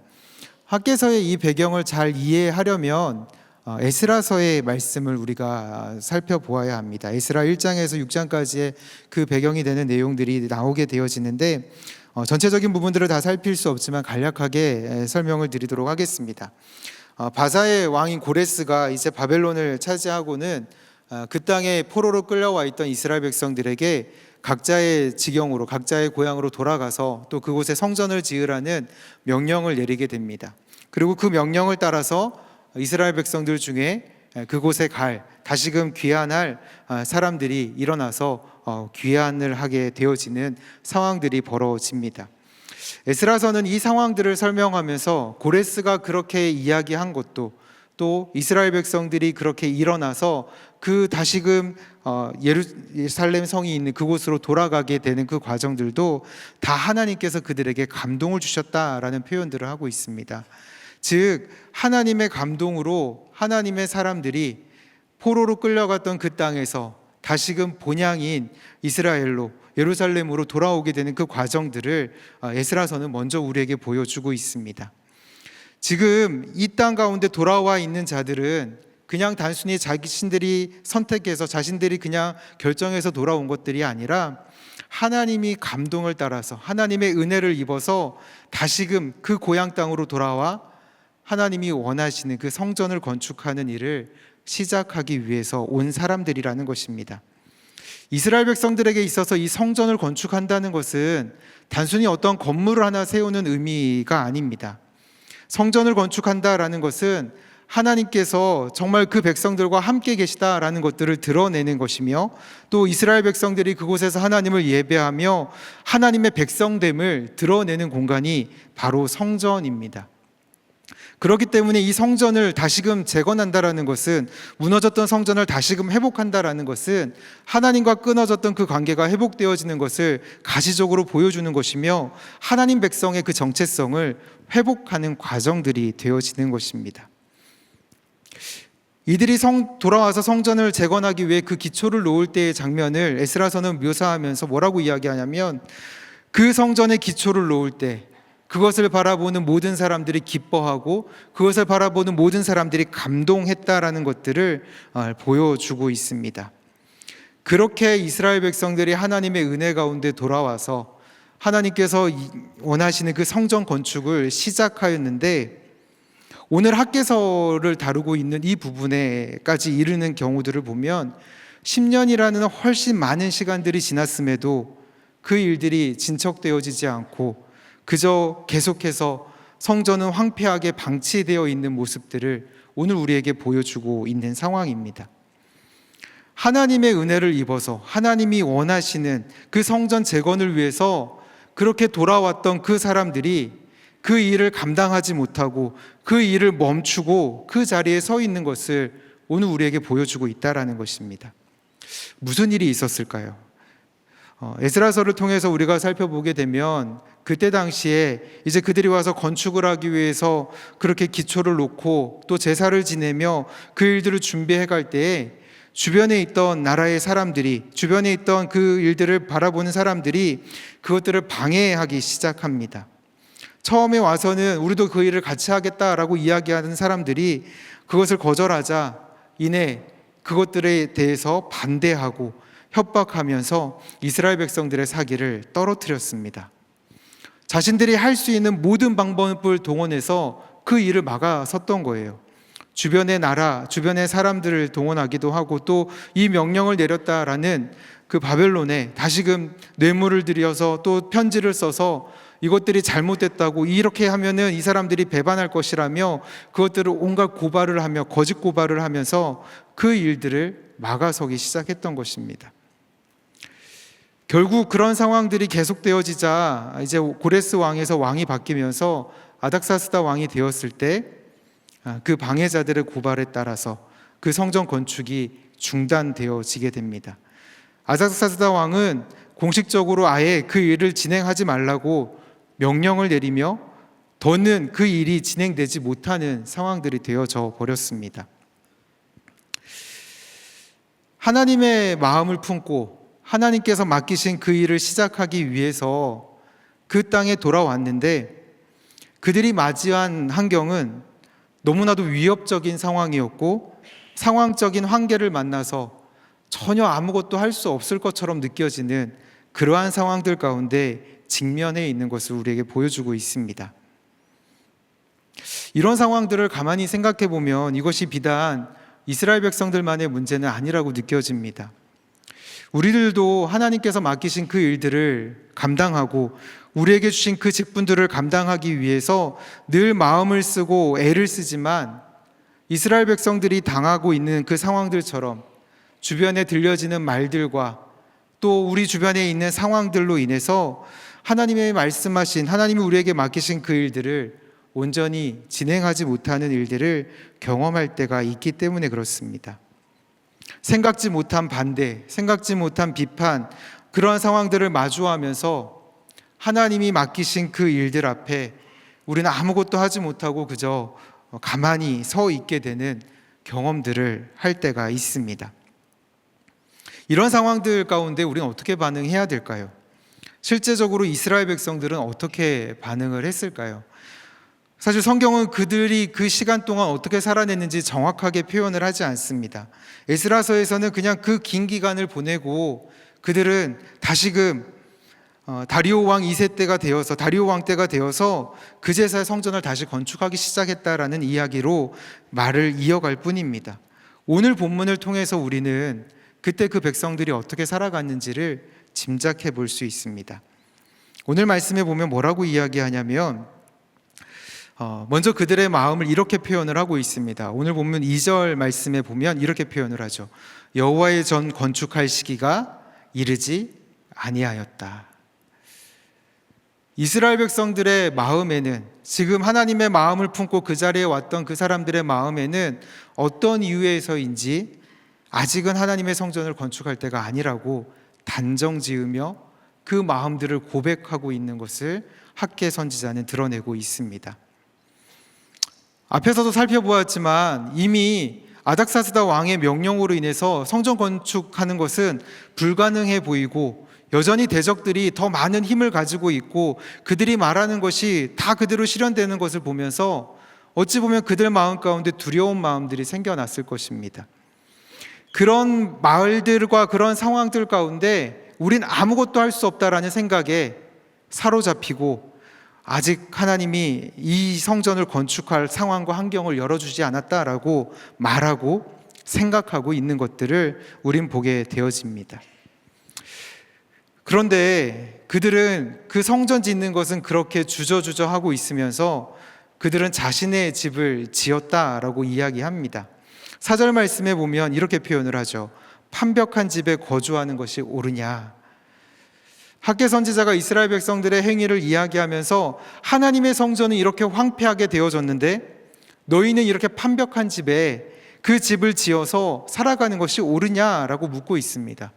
학개서의 이 배경을 잘 이해하려면 에스라서의 말씀을 우리가 살펴보아야 합니다. 에스라 1장에서 6장까지의 그 배경이 되는 내용들이 나오게 되어지는데 전체적인 부분들을 다 살필 수 없지만 간략하게 설명을 드리도록 하겠습니다. 바사의 왕인 고레스가 이제 바벨론을 차지하고는 그 땅에 포로로 끌려와 있던 이스라엘 백성들에게 각자의 지경으로 각자의 고향으로 돌아가서 또 그곳에 성전을 지으라는 명령을 내리게 됩니다. 그리고 그 명령을 따라서 이스라엘 백성들 중에 그곳에 다시금 귀환할 사람들이 일어나서 귀환을 하게 되어지는 상황들이 벌어집니다. 에스라서는 이 상황들을 설명하면서 고레스가 그렇게 이야기한 것도 또 이스라엘 백성들이 그렇게 일어나서 그 다시금 예루살렘 성이 있는 그곳으로 돌아가게 되는 그 과정들도 다 하나님께서 그들에게 감동을 주셨다라는 표현들을 하고 있습니다. 즉 하나님의 감동으로 하나님의 사람들이 포로로 끌려갔던 그 땅에서 다시금 본향인 이스라엘로 예루살렘으로 돌아오게 되는 그 과정들을 에스라서는 먼저 우리에게 보여주고 있습니다. 지금 이 땅 가운데 돌아와 있는 자들은 그냥 단순히 자신들이 선택해서 자신들이 그냥 결정해서 돌아온 것들이 아니라 하나님이 감동을 따라서 하나님의 은혜를 입어서 다시금 그 고향 땅으로 돌아와 하나님이 원하시는 그 성전을 건축하는 일을 시작하기 위해서 온 사람들이라는 것입니다. 이스라엘 백성들에게 있어서 이 성전을 건축한다는 것은 단순히 어떤 건물을 하나 세우는 의미가 아닙니다. 성전을 건축한다라는 것은 하나님께서 정말 그 백성들과 함께 계시다라는 것들을 드러내는 것이며, 또 이스라엘 백성들이 그곳에서 하나님을 예배하며 하나님의 백성됨을 드러내는 공간이 바로 성전입니다. 그렇기 때문에 이 성전을 다시금 재건한다라는 것은, 무너졌던 성전을 다시금 회복한다라는 것은 하나님과 끊어졌던 그 관계가 회복되어지는 것을 가시적으로 보여주는 것이며, 하나님 백성의 그 정체성을 회복하는 과정들이 되어지는 것입니다. 이들이 돌아와서 성전을 재건하기 위해 그 기초를 놓을 때의 장면을 에스라서는 묘사하면서 뭐라고 이야기하냐면, 그 성전의 기초를 놓을 때 그것을 바라보는 모든 사람들이 기뻐하고 그것을 바라보는 모든 사람들이 감동했다라는 것들을 보여주고 있습니다. 그렇게 이스라엘 백성들이 하나님의 은혜 가운데 돌아와서 하나님께서 원하시는 그 성전 건축을 시작하였는데, 오늘 학개서를 다루고 있는 이 부분에까지 이르는 경우들을 보면 10년이라는 훨씬 많은 시간들이 지났음에도 그 일들이 진척되어지지 않고 그저 계속해서 성전은 황폐하게 방치되어 있는 모습들을 오늘 우리에게 보여주고 있는 상황입니다. 하나님의 은혜를 입어서 하나님이 원하시는 그 성전 재건을 위해서 그렇게 돌아왔던 그 사람들이 그 일을 감당하지 못하고 그 일을 멈추고 그 자리에 서 있는 것을 오늘 우리에게 보여주고 있다라는 것입니다. 무슨 일이 있었을까요? 에스라서를 통해서 우리가 살펴보게 되면 그때 당시에 이제 그들이 와서 건축을 하기 위해서 그렇게 기초를 놓고 또 제사를 지내며 그 일들을 준비해 갈 때에 주변에 있던 나라의 사람들이, 주변에 있던 그 일들을 바라보는 사람들이 그것들을 방해하기 시작합니다. 처음에 와서는 우리도 그 일을 같이 하겠다라고 이야기하는 사람들이 그것을 거절하자 이내 그것들에 대해서 반대하고 협박하면서 이스라엘 백성들의 사기를 떨어뜨렸습니다. 자신들이 할 수 있는 모든 방법을 동원해서 그 일을 막아섰던 거예요. 주변의 나라, 주변의 사람들을 동원하기도 하고 또 이 명령을 내렸다라는 그 바벨론에 다시금 뇌물을 들여서 또 편지를 써서 이것들이 잘못됐다고, 이렇게 하면은 이 사람들이 배반할 것이라며 그것들을 온갖 고발을 하며 거짓 고발을 하면서 그 일들을 막아서기 시작했던 것입니다. 결국 그런 상황들이 계속되어지자 이제 고레스 왕에서 왕이 바뀌면서 아닥사스다 왕이 되었을 때 그 방해자들의 고발에 따라서 그 성전 건축이 중단되어지게 됩니다. 아닥사스다 왕은 공식적으로 아예 그 일을 진행하지 말라고 명령을 내리며 더는 그 일이 진행되지 못하는 상황들이 되어져 버렸습니다. 하나님의 마음을 품고 하나님께서 맡기신 그 일을 시작하기 위해서 그 땅에 돌아왔는데, 그들이 맞이한 환경은 너무나도 위협적인 상황이었고 상황적인 한계를 만나서 전혀 아무것도 할 수 없을 것처럼 느껴지는 그러한 상황들 가운데 직면해 있는 것을 우리에게 보여주고 있습니다. 이런 상황들을 가만히 생각해 보면 이것이 비단 이스라엘 백성들만의 문제는 아니라고 느껴집니다. 우리들도 하나님께서 맡기신 그 일들을 감당하고 우리에게 주신 그 직분들을 감당하기 위해서 늘 마음을 쓰고 애를 쓰지만, 이스라엘 백성들이 당하고 있는 그 상황들처럼 주변에 들려지는 말들과 또 우리 주변에 있는 상황들로 인해서 하나님의 말씀하신, 하나님이 우리에게 맡기신 그 일들을 온전히 진행하지 못하는 일들을 경험할 때가 있기 때문에 그렇습니다. 생각지 못한 반대, 생각지 못한 비판, 그러한 상황들을 마주하면서 하나님이 맡기신 그 일들 앞에 우리는 아무것도 하지 못하고 그저 가만히 서 있게 되는 경험들을 할 때가 있습니다. 이런 상황들 가운데 우리는 어떻게 반응해야 될까요? 실제적으로 이스라엘 백성들은 어떻게 반응을 했을까요? 사실 성경은 그들이 그 시간 동안 어떻게 살아냈는지 정확하게 표현을 하지 않습니다. 에스라서에서는 그냥 그 긴 기간을 보내고 그들은 다시금 다리오 왕 2세 때가 되어서 다리오 왕 때가 되어서 그제서야 성전을 다시 건축하기 시작했다라는 이야기로 말을 이어갈 뿐입니다. 오늘 본문을 통해서 우리는 그때 그 백성들이 어떻게 살아갔는지를 짐작해 볼 수 있습니다. 오늘 말씀에 보면 뭐라고 이야기하냐면 먼저 그들의 마음을 이렇게 표현을 하고 있습니다. 오늘 본문 2절 말씀에 보면 이렇게 표현을 하죠. 여호와의 전 건축할 시기가 이르지 아니하였다. 이스라엘 백성들의 마음에는, 지금 하나님의 마음을 품고 그 자리에 왔던 그 사람들의 마음에는 어떤 이유에서인지 아직은 하나님의 성전을 건축할 때가 아니라고 단정지으며 그 마음들을 고백하고 있는 것을 학개 선지자는 드러내고 있습니다. 앞에서도 살펴보았지만 이미 아닥사스다 왕의 명령으로 인해서 성전 건축하는 것은 불가능해 보이고 여전히 대적들이 더 많은 힘을 가지고 있고 그들이 말하는 것이 다 그대로 실현되는 것을 보면서 어찌 보면 그들 마음 가운데 두려운 마음들이 생겨났을 것입니다. 그런 말들과 그런 상황들 가운데 우린 아무것도 할 수 없다라는 생각에 사로잡히고 아직 하나님이 이 성전을 건축할 상황과 환경을 열어주지 않았다라고 말하고 생각하고 있는 것들을 우린 보게 되어집니다. 그런데 그들은 그 성전 짓는 것은 그렇게 주저주저 하고 있으면서 그들은 자신의 집을 지었다라고 이야기합니다. 4절 말씀에 보면 이렇게 표현을 하죠. 판벽한 집에 거주하는 것이 옳으냐. 학개 선지자가 이스라엘 백성들의 행위를 이야기하면서 하나님의 성전은 이렇게 황폐하게 되어졌는데 너희는 이렇게 판벽한 집에 그 집을 지어서 살아가는 것이 옳으냐라고 묻고 있습니다.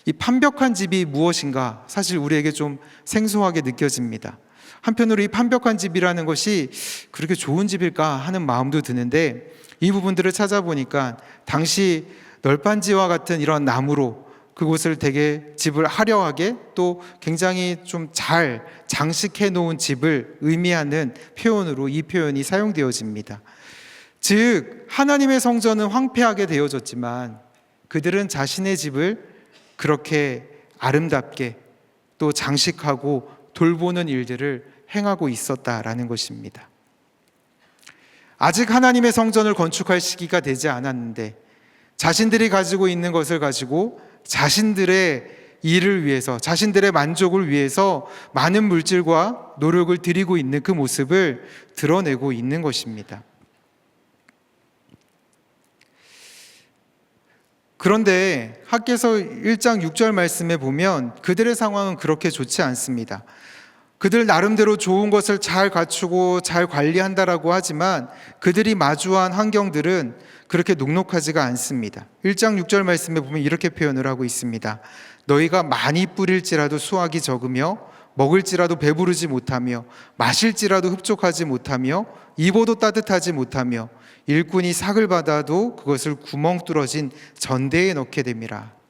이 판벽한 집이 무엇인가 사실 우리에게 좀 생소하게 느껴집니다. 한편으로 이 판벽한 집이라는 것이 그렇게 좋은 집일까 하는 마음도 드는데 이 부분들을 찾아보니까 당시 널판지와 같은 이런 나무로 그곳을 되게 집을 화려하게 또 굉장히 좀 잘 장식해 놓은 집을 의미하는 표현으로 이 표현이 사용되어집니다. 즉 하나님의 성전은 황폐하게 되어졌지만 그들은 자신의 집을 그렇게 아름답게 또 장식하고 돌보는 일들을 행하고 있었다라는 것입니다. 아직 하나님의 성전을 건축할 시기가 되지 않았는데 자신들이 가지고 있는 것을 가지고 자신들의 일을 위해서, 자신들의 만족을 위해서 많은 물질과 노력을 들이고 있는 그 모습을 드러내고 있는 것입니다. 그런데 학개서 1장 6절 말씀에 보면 그들의 상황은 그렇게 좋지 않습니다. 그들 나름대로 좋은 것을 잘 갖추고 잘 관리한다라고 하지만 그들이 마주한 환경들은 그렇게 녹록하지가 않습니다. 1장 6절 말씀에 보면 이렇게 표현을 하고 있습니다. 너희가 많이 뿌릴지라도 수확이 적으며 먹을지라도 배부르지 못하며 마실지라도 흡족하지 못하며 입어도 따뜻하지 못하며 일꾼이 삭을 받아도 그것을 구멍 뚫어진 전대에 넣게 됨이라.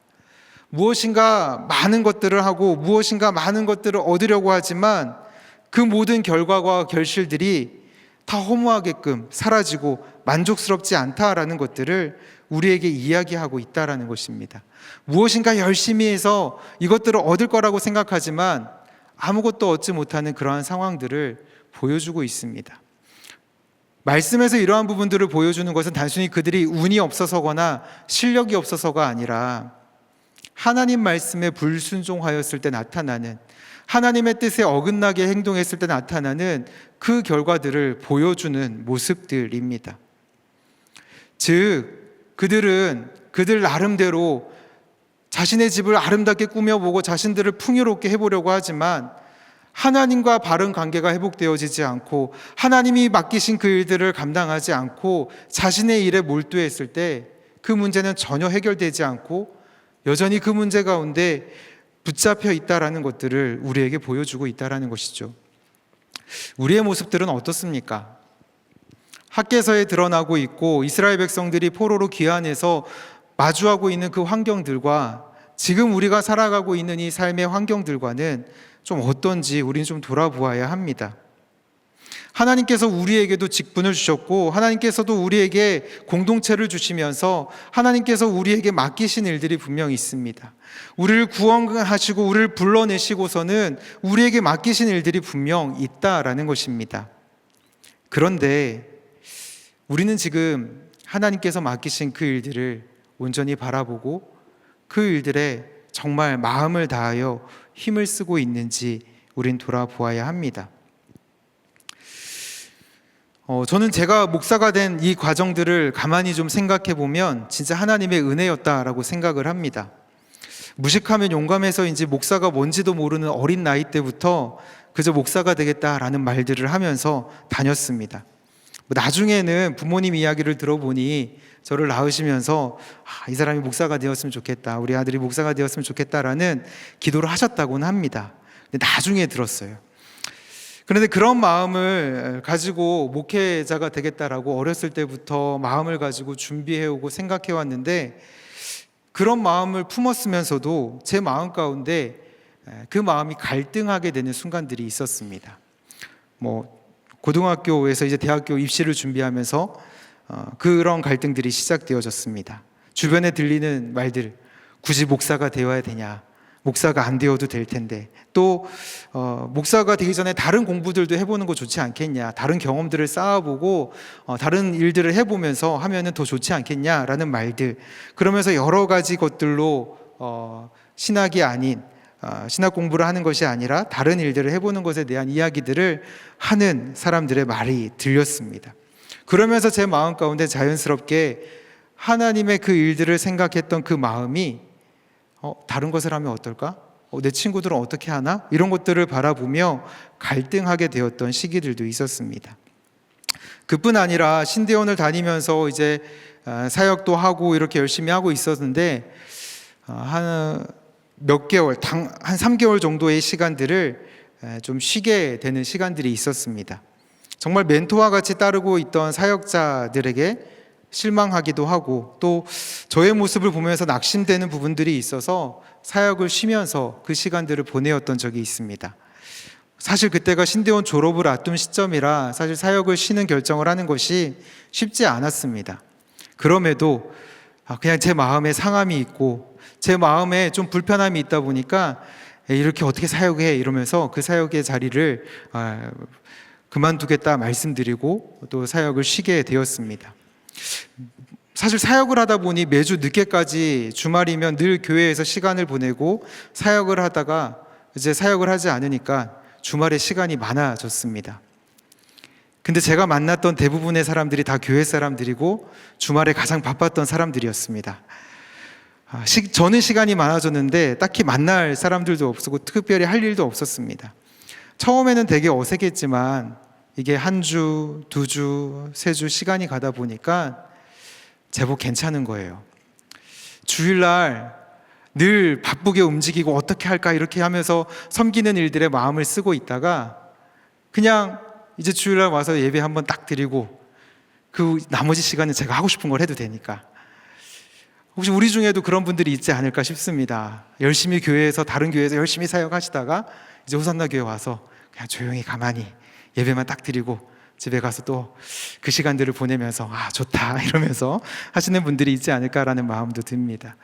무엇인가 많은 것들을 하고 무엇인가 많은 것들을 얻으려고 하지만 그 모든 결과와 결실들이 다 허무하게끔 사라지고 만족스럽지 않다라는 것들을 우리에게 이야기하고 있다라는 것입니다. 무엇인가 열심히 해서 이것들을 얻을 거라고 생각하지만 아무것도 얻지 못하는 그러한 상황들을 보여주고 있습니다. 말씀에서 이러한 부분들을 보여주는 것은 단순히 그들이 운이 없어서거나 실력이 없어서가 아니라 하나님 말씀에 불순종하였을 때 나타나는, 하나님의 뜻에 어긋나게 행동했을 때 나타나는 그 결과들을 보여주는 모습들입니다. 즉 그들은 그들 나름대로 자신의 집을 아름답게 꾸며보고 자신들을 풍요롭게 해보려고 하지만 하나님과 바른 관계가 회복되어지지 않고 하나님이 맡기신 그 일들을 감당하지 않고 자신의 일에 몰두했을 때 그 문제는 전혀 해결되지 않고 여전히 그 문제 가운데 붙잡혀 있다라는 것들을 우리에게 보여주고 있다라는 것이죠. 우리의 모습들은 어떻습니까? 학개서에 드러나고 있고 이스라엘 백성들이 포로로 귀환해서 마주하고 있는 그 환경들과 지금 우리가 살아가고 있는 이 삶의 환경들과는 좀 어떤지 우리는 좀 돌아보아야 합니다. 하나님께서 우리에게도 직분을 주셨고 하나님께서도 우리에게 공동체를 주시면서 하나님께서 우리에게 맡기신 일들이 분명히 있습니다. 우리를 구원하시고 우리를 불러내시고서는 우리에게 맡기신 일들이 분명 있다라는 것입니다. 그런데 우리는 지금 하나님께서 맡기신 그 일들을 온전히 바라보고 그 일들에 정말 마음을 다하여 힘을 쓰고 있는지 우린 돌아보아야 합니다. 저는 제가 목사가 된 이 과정들을 가만히 좀 생각해 보면 진짜 하나님의 은혜였다라고 생각을 합니다. 무식하면 용감해서인지 목사가 뭔지도 모르는 어린 나이 때부터 그저 목사가 되겠다라는 말들을 하면서 다녔습니다. 나중에는 부모님 이야기를 들어보니 저를 낳으시면서 이 사람이 목사가 되었으면 좋겠다, 우리 아들이 목사가 되었으면 좋겠다라는 기도를 하셨다고는 합니다. 근데 나중에 들었어요. 그런데 그런 마음을 가지고 목회자가 되겠다라고 어렸을 때부터 마음을 가지고 준비해오고 생각해왔는데 그런 마음을 품었으면서도 제 마음 가운데 그 마음이 갈등하게 되는 순간들이 있었습니다. 고등학교에서 이제 대학교 입시를 준비하면서 그런 갈등들이 시작되어졌습니다. 주변에 들리는 말들, 굳이 목사가 되어야 되냐, 목사가 안 되어도 될 텐데, 또 목사가 되기 전에 다른 공부들도 해보는 거 좋지 않겠냐, 다른 경험들을 쌓아보고 다른 일들을 해보면서 하면은 더 좋지 않겠냐라는 말들, 그러면서 여러 가지 것들로 신학이 아닌 신학 공부를 하는 것이 아니라 다른 일들을 해보는 것에 대한 이야기들을 하는 사람들의 말이 들렸습니다. 그러면서 제 마음 가운데 자연스럽게 하나님의 그 일들을 생각했던 그 마음이 다른 것을 하면 어떨까? 내 친구들은 어떻게 하나? 이런 것들을 바라보며 갈등하게 되었던 시기들도 있었습니다. 그뿐 아니라 신대원을 다니면서 이제 사역도 하고 이렇게 열심히 하고 있었는데 몇 개월, 한 3개월 정도의 시간들을 좀 쉬게 되는 시간들이 있었습니다. 정말 멘토와 같이 따르고 있던 사역자들에게 실망하기도 하고 또 저의 모습을 보면서 낙심되는 부분들이 있어서 사역을 쉬면서 그 시간들을 보내었던 적이 있습니다. 사실 그때가 신대원 졸업을 앞둔 시점이라 사실 사역을 쉬는 결정을 하는 것이 쉽지 않았습니다. 그럼에도 그냥 제 마음에 상함이 있고 제 마음에 좀 불편함이 있다 보니까 이렇게 어떻게 사역해 이러면서 그 사역의 자리를 그만두겠다 말씀드리고 또 사역을 쉬게 되었습니다. 사실 사역을 하다 보니 매주 늦게까지 주말이면 늘 교회에서 시간을 보내고 사역을 하다가 이제 사역을 하지 않으니까 주말에 시간이 많아졌습니다. 근데 제가 만났던 대부분의 사람들이 다 교회 사람들이고 주말에 가장 바빴던 사람들이었습니다. 저는 시간이 많아졌는데 딱히 만날 사람들도 없었고 특별히 할 일도 없었습니다. 처음에는 되게 어색했지만 이게 한 주, 두 주, 세 주 시간이 가다 보니까 제법 괜찮은 거예요. 주일날 늘 바쁘게 움직이고 어떻게 할까 이렇게 하면서 섬기는 일들에 마음을 쓰고 있다가 그냥 이제 주일날 와서 예배 한번 딱 드리고 그 나머지 시간은 제가 하고 싶은 걸 해도 되니까 혹시 우리 중에도 그런 분들이 있지 않을까 싶습니다. 열심히 교회에서 다른 교회에서 열심히 사역하시다가 이제 호산나 교회 와서 그냥 조용히 가만히 예배만 딱 드리고 집에 가서 또 그 시간들을 보내면서 좋다 이러면서 하시는 분들이 있지 않을까라는 마음도 듭니다.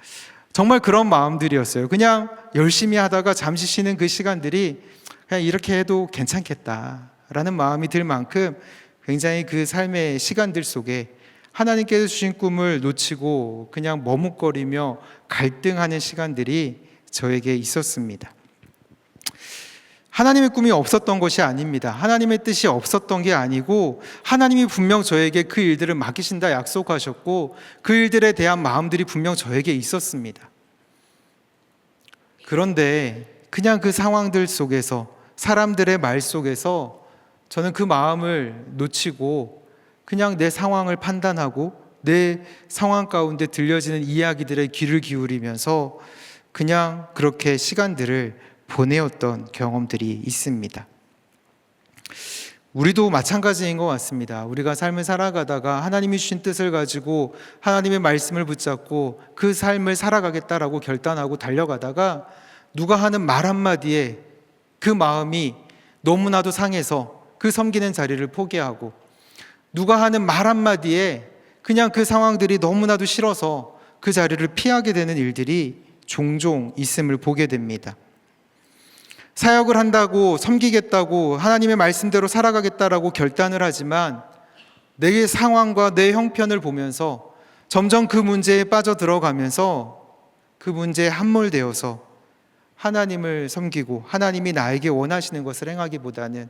정말 그런 마음들이었어요. 그냥 열심히 하다가 잠시 쉬는 그 시간들이 그냥 이렇게 해도 괜찮겠다라는 마음이 들 만큼 굉장히 그 삶의 시간들 속에 하나님께서 주신 꿈을 놓치고 그냥 머뭇거리며 갈등하는 시간들이 저에게 있었습니다. 하나님의 꿈이 없었던 것이 아닙니다. 하나님의 뜻이 없었던 게 아니고 하나님이 분명 저에게 그 일들을 맡기신다 약속하셨고 그 일들에 대한 마음들이 분명 저에게 있었습니다. 그런데 그냥 그 상황들 속에서 사람들의 말 속에서 저는 그 마음을 놓치고 그냥 내 상황을 판단하고 내 상황 가운데 들려지는 이야기들에 귀를 기울이면서 그냥 그렇게 시간들을 보내었던 경험들이 있습니다. 우리도 마찬가지인 것 같습니다. 우리가 삶을 살아가다가 하나님이 주신 뜻을 가지고 하나님의 말씀을 붙잡고 그 삶을 살아가겠다라고 결단하고 달려가다가 누가 하는 말 한마디에 그 마음이 너무나도 상해서 그 섬기는 자리를 포기하고, 누가 하는 말 한마디에 그냥 그 상황들이 너무나도 싫어서 그 자리를 피하게 되는 일들이 종종 있음을 보게 됩니다. 사역을 한다고, 섬기겠다고, 하나님의 말씀대로 살아가겠다라고 결단을 하지만 내 상황과 내 형편을 보면서 점점 그 문제에 빠져들어가면서 그 문제에 함몰되어서 하나님을 섬기고 하나님이 나에게 원하시는 것을 행하기보다는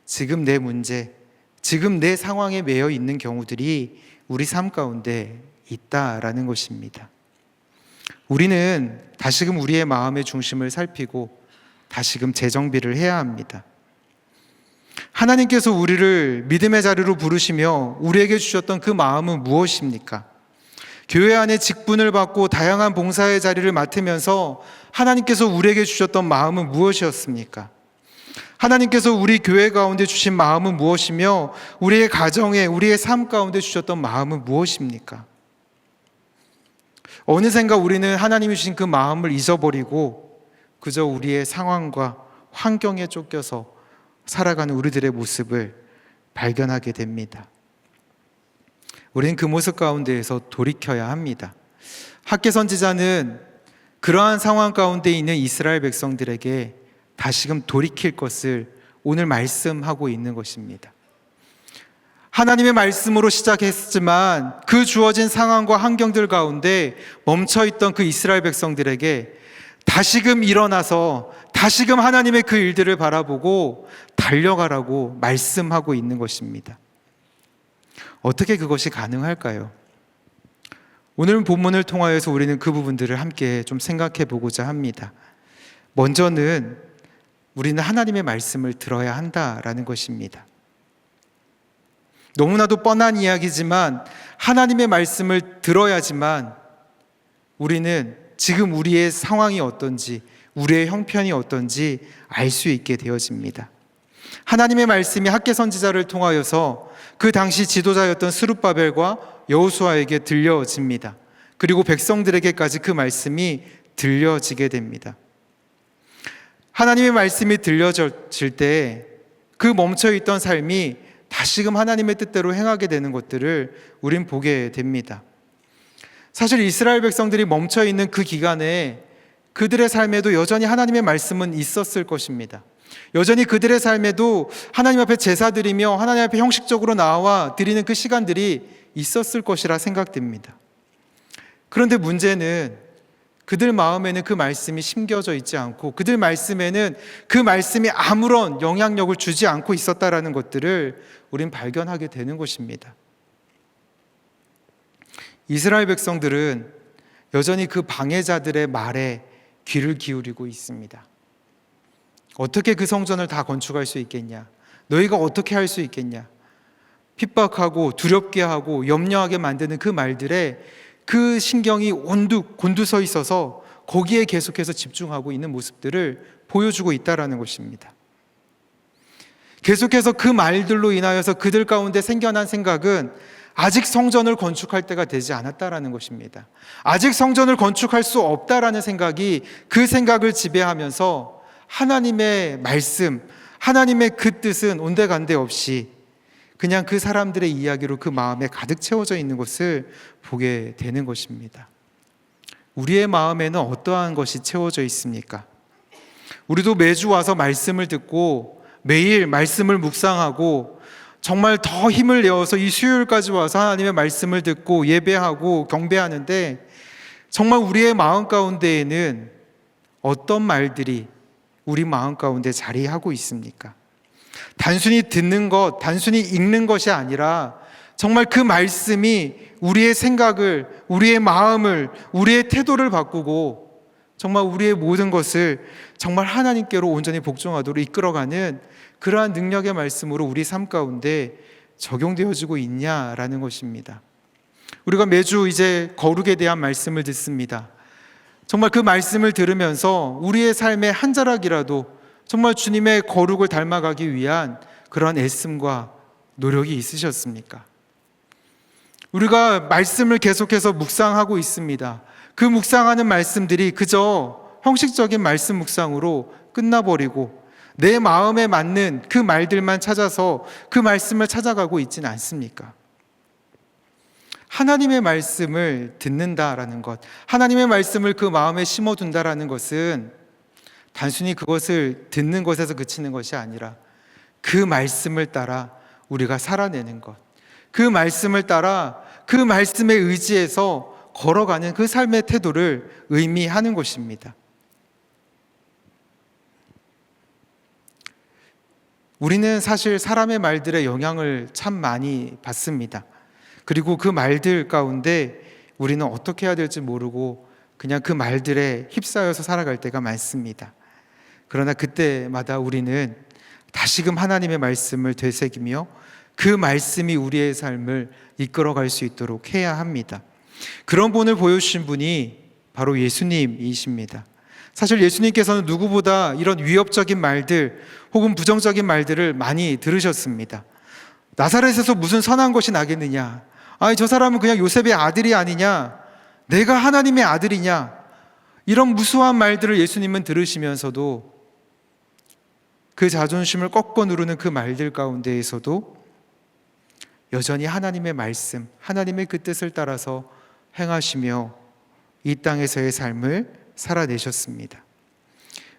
지금 내 문제, 지금 내 상황에 매여 있는 경우들이 우리 삶 가운데 있다라는 것입니다. 우리는 다시금 우리의 마음의 중심을 살피고 다시금 재정비를 해야 합니다. 하나님께서 우리를 믿음의 자리로 부르시며 우리에게 주셨던 그 마음은 무엇입니까? 교회 안에 직분을 받고 다양한 봉사의 자리를 맡으면서 하나님께서 우리에게 주셨던 마음은 무엇이었습니까? 하나님께서 우리 교회 가운데 주신 마음은 무엇이며 우리의 가정에, 우리의 삶 가운데 주셨던 마음은 무엇입니까? 어느샌가 우리는 하나님이 주신 그 마음을 잊어버리고 그저 우리의 상황과 환경에 쫓겨서 살아가는 우리들의 모습을 발견하게 됩니다. 우리는 그 모습 가운데에서 돌이켜야 합니다. 학개 선지자는 그러한 상황 가운데 있는 이스라엘 백성들에게 다시금 돌이킬 것을 오늘 말씀하고 있는 것입니다. 하나님의 말씀으로 시작했지만 그 주어진 상황과 환경들 가운데 멈춰있던 그 이스라엘 백성들에게 다시금 일어나서 다시금 하나님의 그 일들을 바라보고 달려가라고 말씀하고 있는 것입니다. 어떻게 그것이 가능할까요? 오늘 본문을 통하여서 우리는 그 부분들을 함께 좀 생각해 보고자 합니다. 먼저는 우리는 하나님의 말씀을 들어야 한다라는 것입니다. 너무나도 뻔한 이야기지만 하나님의 말씀을 들어야지만 우리는 지금 우리의 상황이 어떤지, 우리의 형편이 어떤지 알 수 있게 되어집니다. 하나님의 말씀이 학개 선지자를 통하여서 그 당시 지도자였던 스룹바벨과 여호수아에게 들려집니다. 그리고 백성들에게까지 그 말씀이 들려지게 됩니다. 하나님의 말씀이 들려질 때 그 멈춰있던 삶이 다시금 하나님의 뜻대로 행하게 되는 것들을 우린 보게 됩니다. 사실 이스라엘 백성들이 멈춰있는 그 기간에 그들의 삶에도 여전히 하나님의 말씀은 있었을 것입니다. 여전히 그들의 삶에도 하나님 앞에 제사드리며 하나님 앞에 형식적으로 나와 드리는 그 시간들이 있었을 것이라 생각됩니다. 그런데 문제는 그들 마음에는 그 말씀이 심겨져 있지 않고 그들 말씀에는 그 말씀이 아무런 영향력을 주지 않고 있었다라는 것들을 우린 발견하게 되는 것입니다. 이스라엘 백성들은 여전히 그 방해자들의 말에 귀를 기울이고 있습니다. 어떻게 그 성전을 다 건축할 수 있겠냐? 너희가 어떻게 할 수 있겠냐? 핍박하고 두렵게 하고 염려하게 만드는 그 말들에 그 신경이 곤두서 있어서 거기에 계속해서 집중하고 있는 모습들을 보여주고 있다는 것입니다. 계속해서 그 말들로 인하여서 그들 가운데 생겨난 생각은 아직 성전을 건축할 때가 되지 않았다라는 것입니다. 아직 성전을 건축할 수 없다라는 생각이 그 생각을 지배하면서 하나님의 말씀, 하나님의 그 뜻은 온데간데 없이 그냥 그 사람들의 이야기로 그 마음에 가득 채워져 있는 것을 보게 되는 것입니다. 우리의 마음에는 어떠한 것이 채워져 있습니까? 우리도 매주 와서 말씀을 듣고 매일 말씀을 묵상하고 정말 더 힘을 내어서 이 수요일까지 와서 하나님의 말씀을 듣고 예배하고 경배하는데 정말 우리의 마음 가운데에는 어떤 말들이 우리 마음 가운데 자리하고 있습니까? 단순히 듣는 것, 단순히 읽는 것이 아니라 정말 그 말씀이 우리의 생각을, 우리의 마음을, 우리의 태도를 바꾸고 정말 우리의 모든 것을 정말 하나님께로 온전히 복종하도록 이끌어가는 그러한 능력의 말씀으로 우리 삶 가운데 적용되어지고 있냐라는 것입니다. 우리가 매주 이제 거룩에 대한 말씀을 듣습니다. 정말 그 말씀을 들으면서 우리의 삶의 한 자락이라도 정말 주님의 거룩을 닮아가기 위한 그런 애씀과 노력이 있으셨습니까? 우리가 말씀을 계속해서 묵상하고 있습니다. 그 묵상하는 말씀들이 그저 형식적인 말씀 묵상으로 끝나버리고 내 마음에 맞는 그 말들만 찾아서 그 말씀을 찾아가고 있지는 않습니까? 하나님의 말씀을 듣는다라는 것, 하나님의 말씀을 그 마음에 심어둔다라는 것은 단순히 그것을 듣는 것에서 그치는 것이 아니라 그 말씀을 따라 우리가 살아내는 것, 그 말씀을 따라 그 말씀에 의지해서 걸어가는 그 삶의 태도를 의미하는 것입니다. 우리는 사실 사람의 말들의 영향을 참 많이 받습니다. 그리고 그 말들 가운데 우리는 어떻게 해야 될지 모르고 그냥 그 말들에 휩싸여서 살아갈 때가 많습니다. 그러나 그때마다 우리는 다시금 하나님의 말씀을 되새기며 그 말씀이 우리의 삶을 이끌어갈 수 있도록 해야 합니다. 그런 본을 보여주신 분이 바로 예수님이십니다. 사실 예수님께서는 누구보다 이런 위협적인 말들 혹은 부정적인 말들을 많이 들으셨습니다. 나사렛에서 무슨 선한 것이 나겠느냐? 아니, 저 사람은 그냥 요셉의 아들이 아니냐? 내가 하나님의 아들이냐? 이런 무수한 말들을 예수님은 들으시면서도 그 자존심을 꺾어 누르는 그 말들 가운데에서도 여전히 하나님의 말씀, 하나님의 그 뜻을 따라서 행하시며 이 땅에서의 삶을 살아내셨습니다.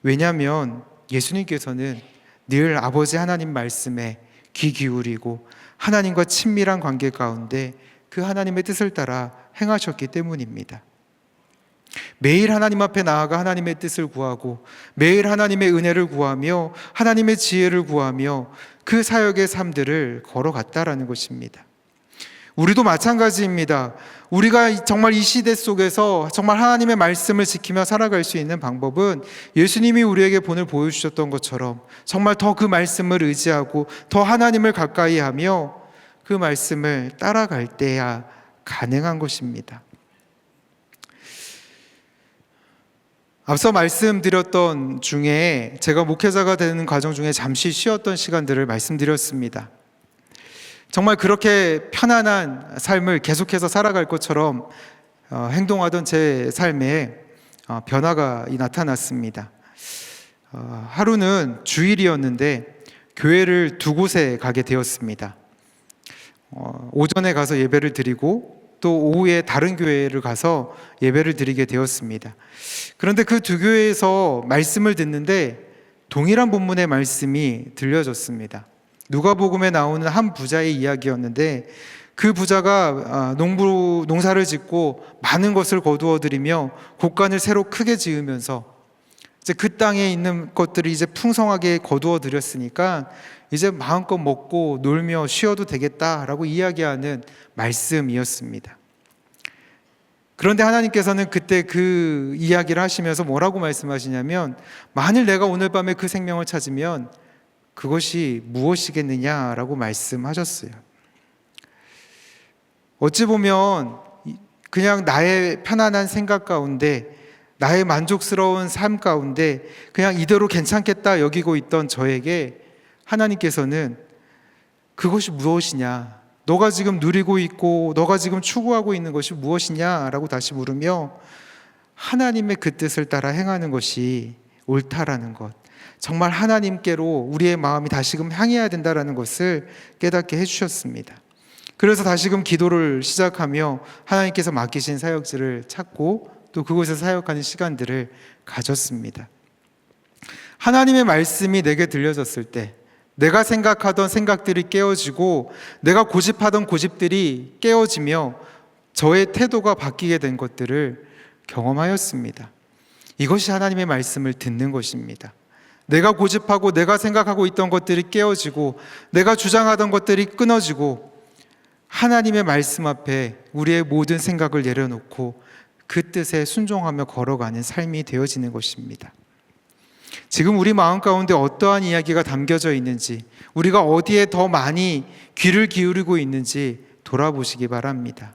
왜냐하면 예수님께서는 늘 아버지 하나님 말씀에 귀 기울이고 하나님과 친밀한 관계 가운데 그 하나님의 뜻을 따라 행하셨기 때문입니다. 매일 하나님 앞에 나아가 하나님의 뜻을 구하고 매일 하나님의 은혜를 구하며 하나님의 지혜를 구하며 그 사역의 삶들을 걸어갔다라는 것입니다. 우리도 마찬가지입니다. 우리가 정말 이 시대 속에서 정말 하나님의 말씀을 지키며 살아갈 수 있는 방법은 예수님이 우리에게 본을 보여주셨던 것처럼 정말 더 그 말씀을 의지하고 더 하나님을 가까이 하며 그 말씀을 따라갈 때야 가능한 것입니다. 앞서 말씀드렸던 중에 제가 목회자가 되는 과정 중에 잠시 쉬었던 시간들을 말씀드렸습니다. 정말 그렇게 편안한 삶을 계속해서 살아갈 것처럼 행동하던 제 삶에 변화가 나타났습니다. 하루는 주일이었는데 교회를 두 곳에 가게 되었습니다. 오전에 가서 예배를 드리고 또 오후에 다른 교회를 가서 예배를 드리게 되었습니다. 그런데 그 두 교회에서 말씀을 듣는데 동일한 본문의 말씀이 들려졌습니다. 누가복음에 나오는 한 부자의 이야기였는데 그 부자가 농사를 짓고 많은 것을 거두어 들이며 곡간을 새로 크게 지으면서 이제 그 땅에 있는 것들을 이제 풍성하게 거두어 들였으니까 이제 마음껏 먹고 놀며 쉬어도 되겠다라고 이야기하는 말씀이었습니다. 그런데 하나님께서는 그때 그 이야기를 하시면서 뭐라고 말씀하시냐면 만일 내가 오늘 밤에 그 생명을 찾으면 그것이 무엇이겠느냐라고 말씀하셨어요. 어찌 보면 그냥 나의 편안한 생각 가운데 나의 만족스러운 삶 가운데 그냥 이대로 괜찮겠다 여기고 있던 저에게 하나님께서는 그것이 무엇이냐, 너가 지금 누리고 있고 너가 지금 추구하고 있는 것이 무엇이냐라고 다시 물으며 하나님의 그 뜻을 따라 행하는 것이 옳다라는 것, 정말 하나님께로 우리의 마음이 다시금 향해야 된다라는 것을 깨닫게 해주셨습니다. 그래서 다시금 기도를 시작하며 하나님께서 맡기신 사역지를 찾고 또 그곳에서 사역하는 시간들을 가졌습니다. 하나님의 말씀이 내게 들려졌을 때 내가 생각하던 생각들이 깨어지고 내가 고집하던 고집들이 깨어지며 저의 태도가 바뀌게 된 것들을 경험하였습니다. 이것이 하나님의 말씀을 듣는 것입니다. 내가 고집하고 내가 생각하고 있던 것들이 깨어지고 내가 주장하던 것들이 끊어지고 하나님의 말씀 앞에 우리의 모든 생각을 내려놓고 그 뜻에 순종하며 걸어가는 삶이 되어지는 것입니다. 지금 우리 마음 가운데 어떠한 이야기가 담겨져 있는지, 우리가 어디에 더 많이 귀를 기울이고 있는지 돌아보시기 바랍니다.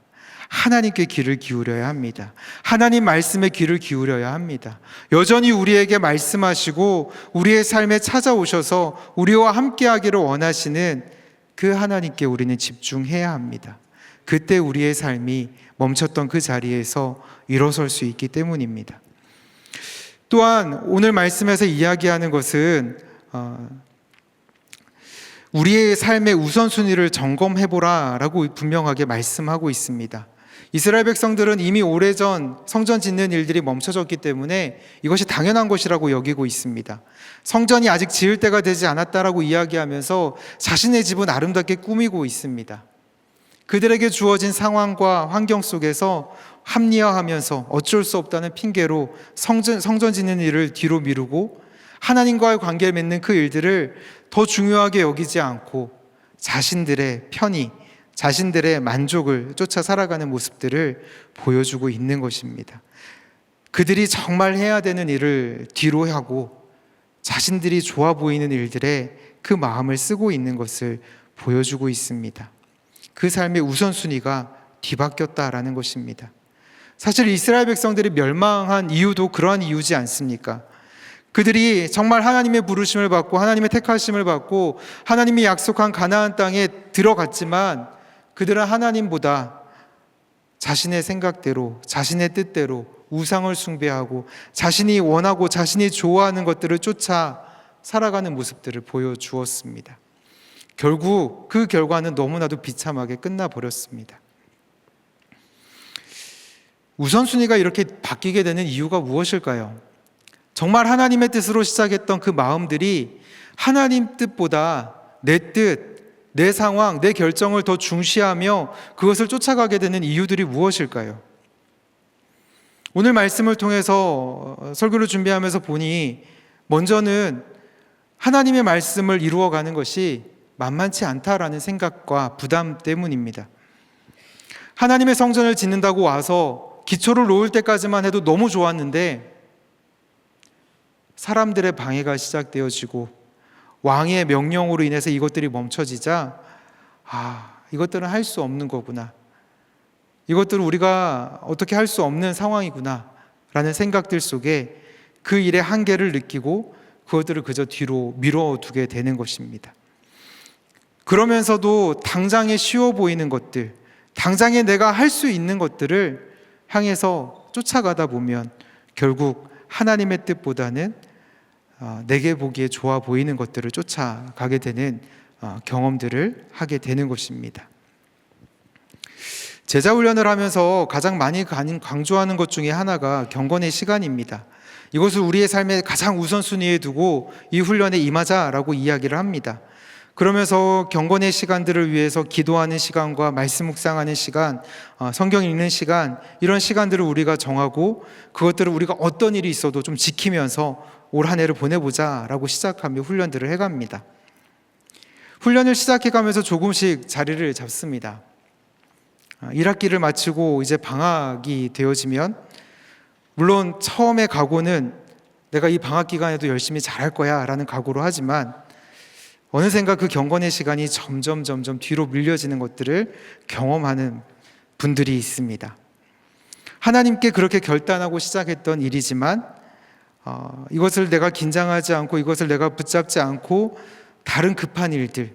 하나님께 귀를 기울여야 합니다. 하나님 말씀에 귀를 기울여야 합니다. 여전히 우리에게 말씀하시고 우리의 삶에 찾아오셔서 우리와 함께하기를 원하시는 그 하나님께 우리는 집중해야 합니다. 그때 우리의 삶이 멈췄던 그 자리에서 일어설 수 있기 때문입니다. 또한 오늘 말씀에서 이야기하는 것은 우리의 삶의 우선순위를 점검해보라 라고 분명하게 말씀하고 있습니다. 이스라엘 백성들은 이미 오래전 성전 짓는 일들이 멈춰졌기 때문에 이것이 당연한 것이라고 여기고 있습니다. 성전이 아직 지을 때가 되지 않았다라고 이야기하면서 자신의 집은 아름답게 꾸미고 있습니다. 그들에게 주어진 상황과 환경 속에서 합리화하면서 어쩔 수 없다는 핑계로 성전 짓는 일을 뒤로 미루고 하나님과의 관계를 맺는 그 일들을 더 중요하게 여기지 않고 자신들의 편의, 자신들의 만족을 쫓아 살아가는 모습들을 보여주고 있는 것입니다. 그들이 정말 해야 되는 일을 뒤로 하고 자신들이 좋아 보이는 일들에 그 마음을 쓰고 있는 것을 보여주고 있습니다. 그 삶의 우선순위가 뒤바뀌었다라는 것입니다. 사실 이스라엘 백성들이 멸망한 이유도 그러한 이유지 않습니까? 그들이 정말 하나님의 부르심을 받고 하나님의 택하심을 받고 하나님이 약속한 가나안 땅에 들어갔지만 그들은 하나님보다 자신의 생각대로, 자신의 뜻대로 우상을 숭배하고 자신이 원하고 자신이 좋아하는 것들을 쫓아 살아가는 모습들을 보여주었습니다. 결국 그 결과는 너무나도 비참하게 끝나버렸습니다. 우선순위가 이렇게 바뀌게 되는 이유가 무엇일까요? 정말 하나님의 뜻으로 시작했던 그 마음들이 하나님 뜻보다 내 뜻, 내 상황, 내 결정을 더 중시하며 그것을 쫓아가게 되는 이유들이 무엇일까요? 오늘 말씀을 통해서 설교를 준비하면서 보니 먼저는 하나님의 말씀을 이루어가는 것이 만만치 않다라는 생각과 부담 때문입니다. 하나님의 성전을 짓는다고 와서 기초를 놓을 때까지만 해도 너무 좋았는데 사람들의 방해가 시작되어지고 왕의 명령으로 인해서 이것들이 멈춰지자 이것들은 할 수 없는 거구나. 이것들은 우리가 어떻게 할 수 없는 상황이구나 라는 생각들 속에 그 일의 한계를 느끼고 그것들을 그저 뒤로 미뤄두게 되는 것입니다. 그러면서도 당장에 쉬워 보이는 것들, 당장에 내가 할 수 있는 것들을 향해서 쫓아가다 보면 결국 하나님의 뜻보다는 내게 보기에 좋아 보이는 것들을 쫓아가게 되는 경험들을 하게 되는 것입니다. 제자훈련을 하면서 가장 많이 강조하는 것 중에 하나가 경건의 시간입니다. 이것을 우리의 삶의 가장 우선순위에 두고 이 훈련에 임하자라고 이야기를 합니다. 그러면서 경건의 시간들을 위해서 기도하는 시간과 말씀 묵상하는 시간, 성경 읽는 시간, 이런 시간들을 우리가 정하고 그것들을 우리가 어떤 일이 있어도 좀 지키면서 올 한 해를 보내보자라고 시작하며 훈련들을 해갑니다. 훈련을 시작해가면서 조금씩 자리를 잡습니다. 1학기를 마치고 이제 방학이 되어지면 물론 처음에 각오는 내가 이 방학 기간에도 열심히 잘할 거야 라는 각오로 하지만 어느샌가 그 경건의 시간이 점점 뒤로 밀려지는 것들을 경험하는 분들이 있습니다. 하나님께 그렇게 결단하고 시작했던 일이지만 이것을 내가 긴장하지 않고 이것을 내가 붙잡지 않고 다른 급한 일들,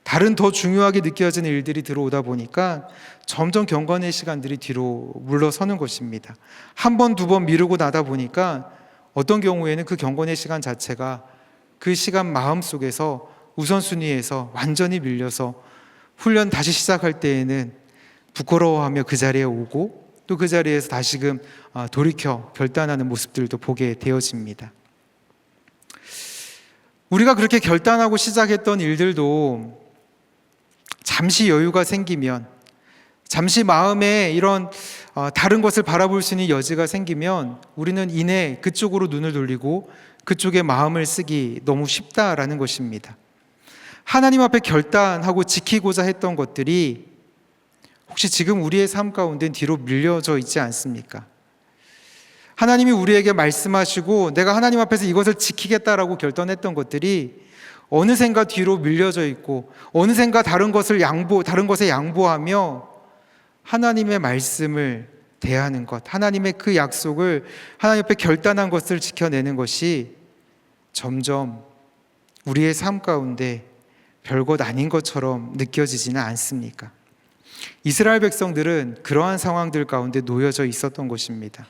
다른 더 중요하게 느껴지는 일들이 들어오다 보니까 점점 경건의 시간들이 뒤로 물러서는 것입니다. 한 번, 두 번 미루고 나다 보니까 어떤 경우에는 그 경건의 시간 자체가 그 시간 마음속에서 우선순위에서 완전히 밀려서 훈련 다시 시작할 때에는 부끄러워하며 그 자리에 오고 또 그 자리에서 다시금 돌이켜 결단하는 모습들도 보게 되어집니다. 우리가 그렇게 결단하고 시작했던 일들도 잠시 여유가 생기면, 잠시 마음에 이런 다른 것을 바라볼 수 있는 여지가 생기면 우리는 이내 그쪽으로 눈을 돌리고 그쪽에 마음을 쓰기 너무 쉽다라는 것입니다. 하나님 앞에 결단하고 지키고자 했던 것들이 혹시 지금 우리의 삶 가운데 뒤로 밀려져 있지 않습니까? 하나님이 우리에게 말씀하시고 내가 하나님 앞에서 이것을 지키겠다라고 결단했던 것들이 어느샌가 뒤로 밀려져 있고 어느샌가 다른 것에 양보하며 하나님의 말씀을 대하는 것, 하나님의 그 약속을 하나님 앞에 결단한 것을 지켜내는 것이 점점 우리의 삶 가운데 별것 아닌 것처럼 느껴지지는 않습니까? 이스라엘 백성들은 그러한 상황들 가운데 놓여져 있었던 것입니다.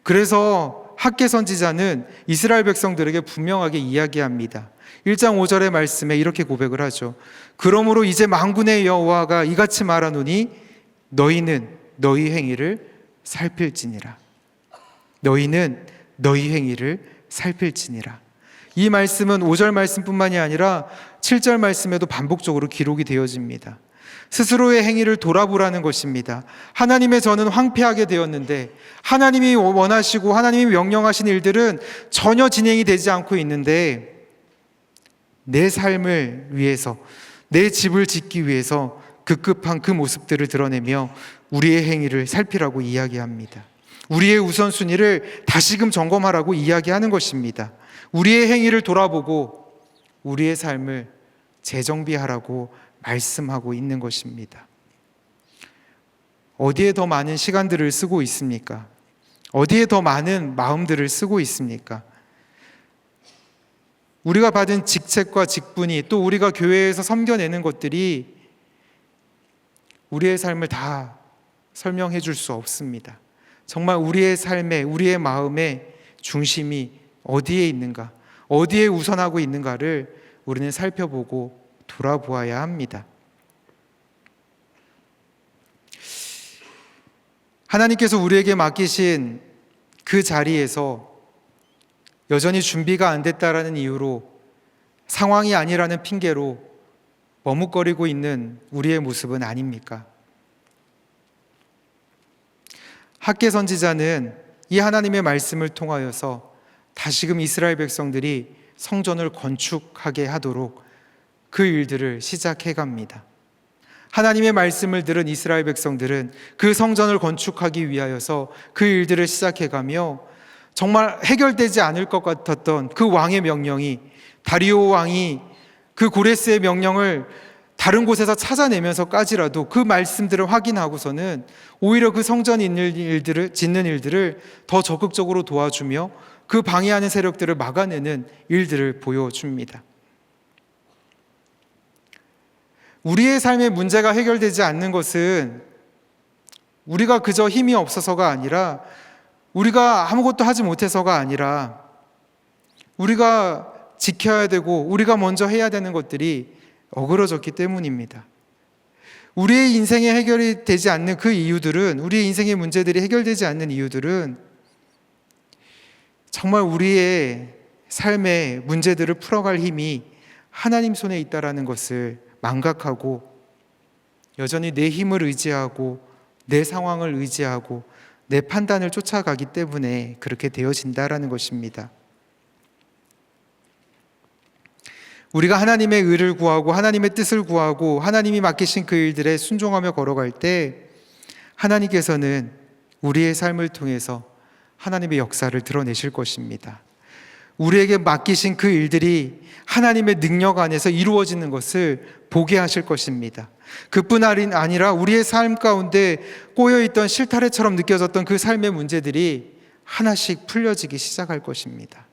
그래서 학개 선지자는 이스라엘 백성들에게 분명하게 이야기합니다. 1장 5절의 말씀에 이렇게 고백을 하죠. 그러므로 이제 만군의 여호와가 이같이 말하노니 너희는 너희 행위를 살필지니라. 너희는 너희 행위를 살필지니라. 이 말씀은 5절 말씀뿐만이 아니라 7절 말씀에도 반복적으로 기록이 되어집니다. 스스로의 행위를 돌아보라는 것입니다. 하나님의 전은 황폐하게 되었는데 하나님이 원하시고 하나님이 명령하신 일들은 전혀 진행이 되지 않고 있는데 내 삶을 위해서, 내 집을 짓기 위해서 급급한 그 모습들을 드러내며 우리의 행위를 살피라고 이야기합니다. 우리의 우선순위를 다시금 점검하라고 이야기하는 것입니다. 우리의 행위를 돌아보고 우리의 삶을 재정비하라고 말씀하고 있는 것입니다. 어디에 더 많은 시간들을 쓰고 있습니까? 어디에 더 많은 마음들을 쓰고 있습니까? 우리가 받은 직책과 직분이, 또 우리가 교회에서 섬겨내는 것들이 우리의 삶을 다 설명해 줄 수 없습니다. 정말 우리의 삶에, 우리의 마음의 중심이 어디에 있는가, 어디에 우선하고 있는가를 우리는 살펴보고 돌아보아야 합니다. 하나님께서 우리에게 맡기신 그 자리에서 여전히 준비가 안 됐다라는 이유로, 상황이 아니라는 핑계로 머뭇거리고 있는 우리의 모습은 아닙니까? 학개 선지자는 이 하나님의 말씀을 통하여서 다시금 이스라엘 백성들이 성전을 건축하게 하도록 그 일들을 시작해 갑니다. 하나님의 말씀을 들은 이스라엘 백성들은 그 성전을 건축하기 위하여서 그 일들을 시작해 가며 정말 해결되지 않을 것 같았던 그 왕의 명령이, 다리오 왕이 그 고레스의 명령을 다른 곳에서 찾아내면서까지라도 그 말씀들을 확인하고서는 오히려 그 성전 짓는 일들을 더 적극적으로 도와주며 그 방해하는 세력들을 막아내는 일들을 보여줍니다. 우리의 삶의 문제가 해결되지 않는 것은 우리가 그저 힘이 없어서가 아니라, 우리가 아무것도 하지 못해서가 아니라, 우리가 지켜야 되고 우리가 먼저 해야 되는 것들이 어그러졌기 때문입니다. 우리의 인생에 해결이 되지 않는 그 이유들은, 우리의 인생의 문제들이 해결되지 않는 이유들은 정말 우리의 삶의 문제들을 풀어갈 힘이 하나님 손에 있다라는 것을 망각하고 여전히 내 힘을 의지하고 내 상황을 의지하고 내 판단을 쫓아가기 때문에 그렇게 되어진다라는 것입니다. 우리가 하나님의 의를 구하고 하나님의 뜻을 구하고 하나님이 맡기신 그 일들에 순종하며 걸어갈 때 하나님께서는 우리의 삶을 통해서 하나님의 역사를 드러내실 것입니다. 우리에게 맡기신 그 일들이 하나님의 능력 안에서 이루어지는 것을 보게 하실 것입니다. 그뿐 아니라 우리의 삶 가운데 꼬여있던 실타래처럼 느껴졌던 그 삶의 문제들이 하나씩 풀려지기 시작할 것입니다.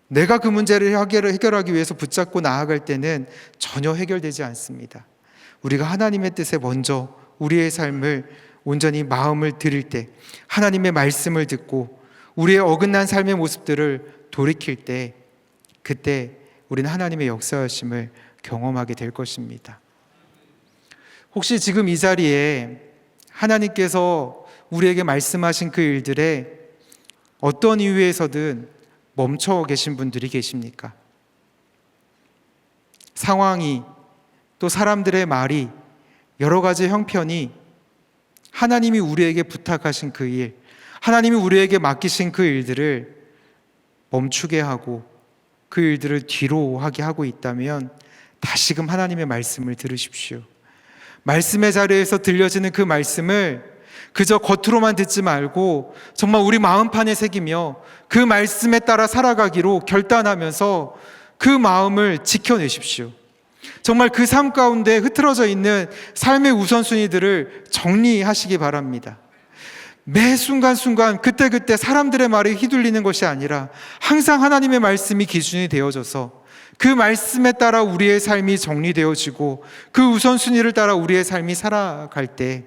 내가 그 문제를 해결하기 위해서 붙잡고 나아갈 때는 전혀 해결되지 않습니다. 우리가 하나님의 뜻에 먼저 우리의 삶을 온전히 마음을 드릴 때, 하나님의 말씀을 듣고 우리의 어긋난 삶의 모습들을 돌이킬 때, 그때 우리는 하나님의 역사하심을 경험하게 될 것입니다. 혹시 지금 이 자리에 하나님께서 우리에게 말씀하신 그 일들에 어떤 이유에서든 멈춰 계신 분들이 계십니까? 상황이, 또 사람들의 말이, 여러 가지 형편이 하나님이 우리에게 부탁하신 그 일, 하나님이 우리에게 맡기신 그 일들을 멈추게 하고 그 일들을 뒤로 하게 하고 있다면 다시금 하나님의 말씀을 들으십시오. 말씀의 자리에서 들려지는 그 말씀을 그저 겉으로만 듣지 말고 정말 우리 마음판에 새기며 그 말씀에 따라 살아가기로 결단하면서 그 마음을 지켜내십시오. 정말 그 삶 가운데 흐트러져 있는 삶의 우선순위들을 정리하시기 바랍니다. 매 순간순간 그때그때 사람들의 말에 휘둘리는 것이 아니라 항상 하나님의 말씀이 기준이 되어져서 그 말씀에 따라 우리의 삶이 정리되어지고 그 우선순위를 따라 우리의 삶이 살아갈 때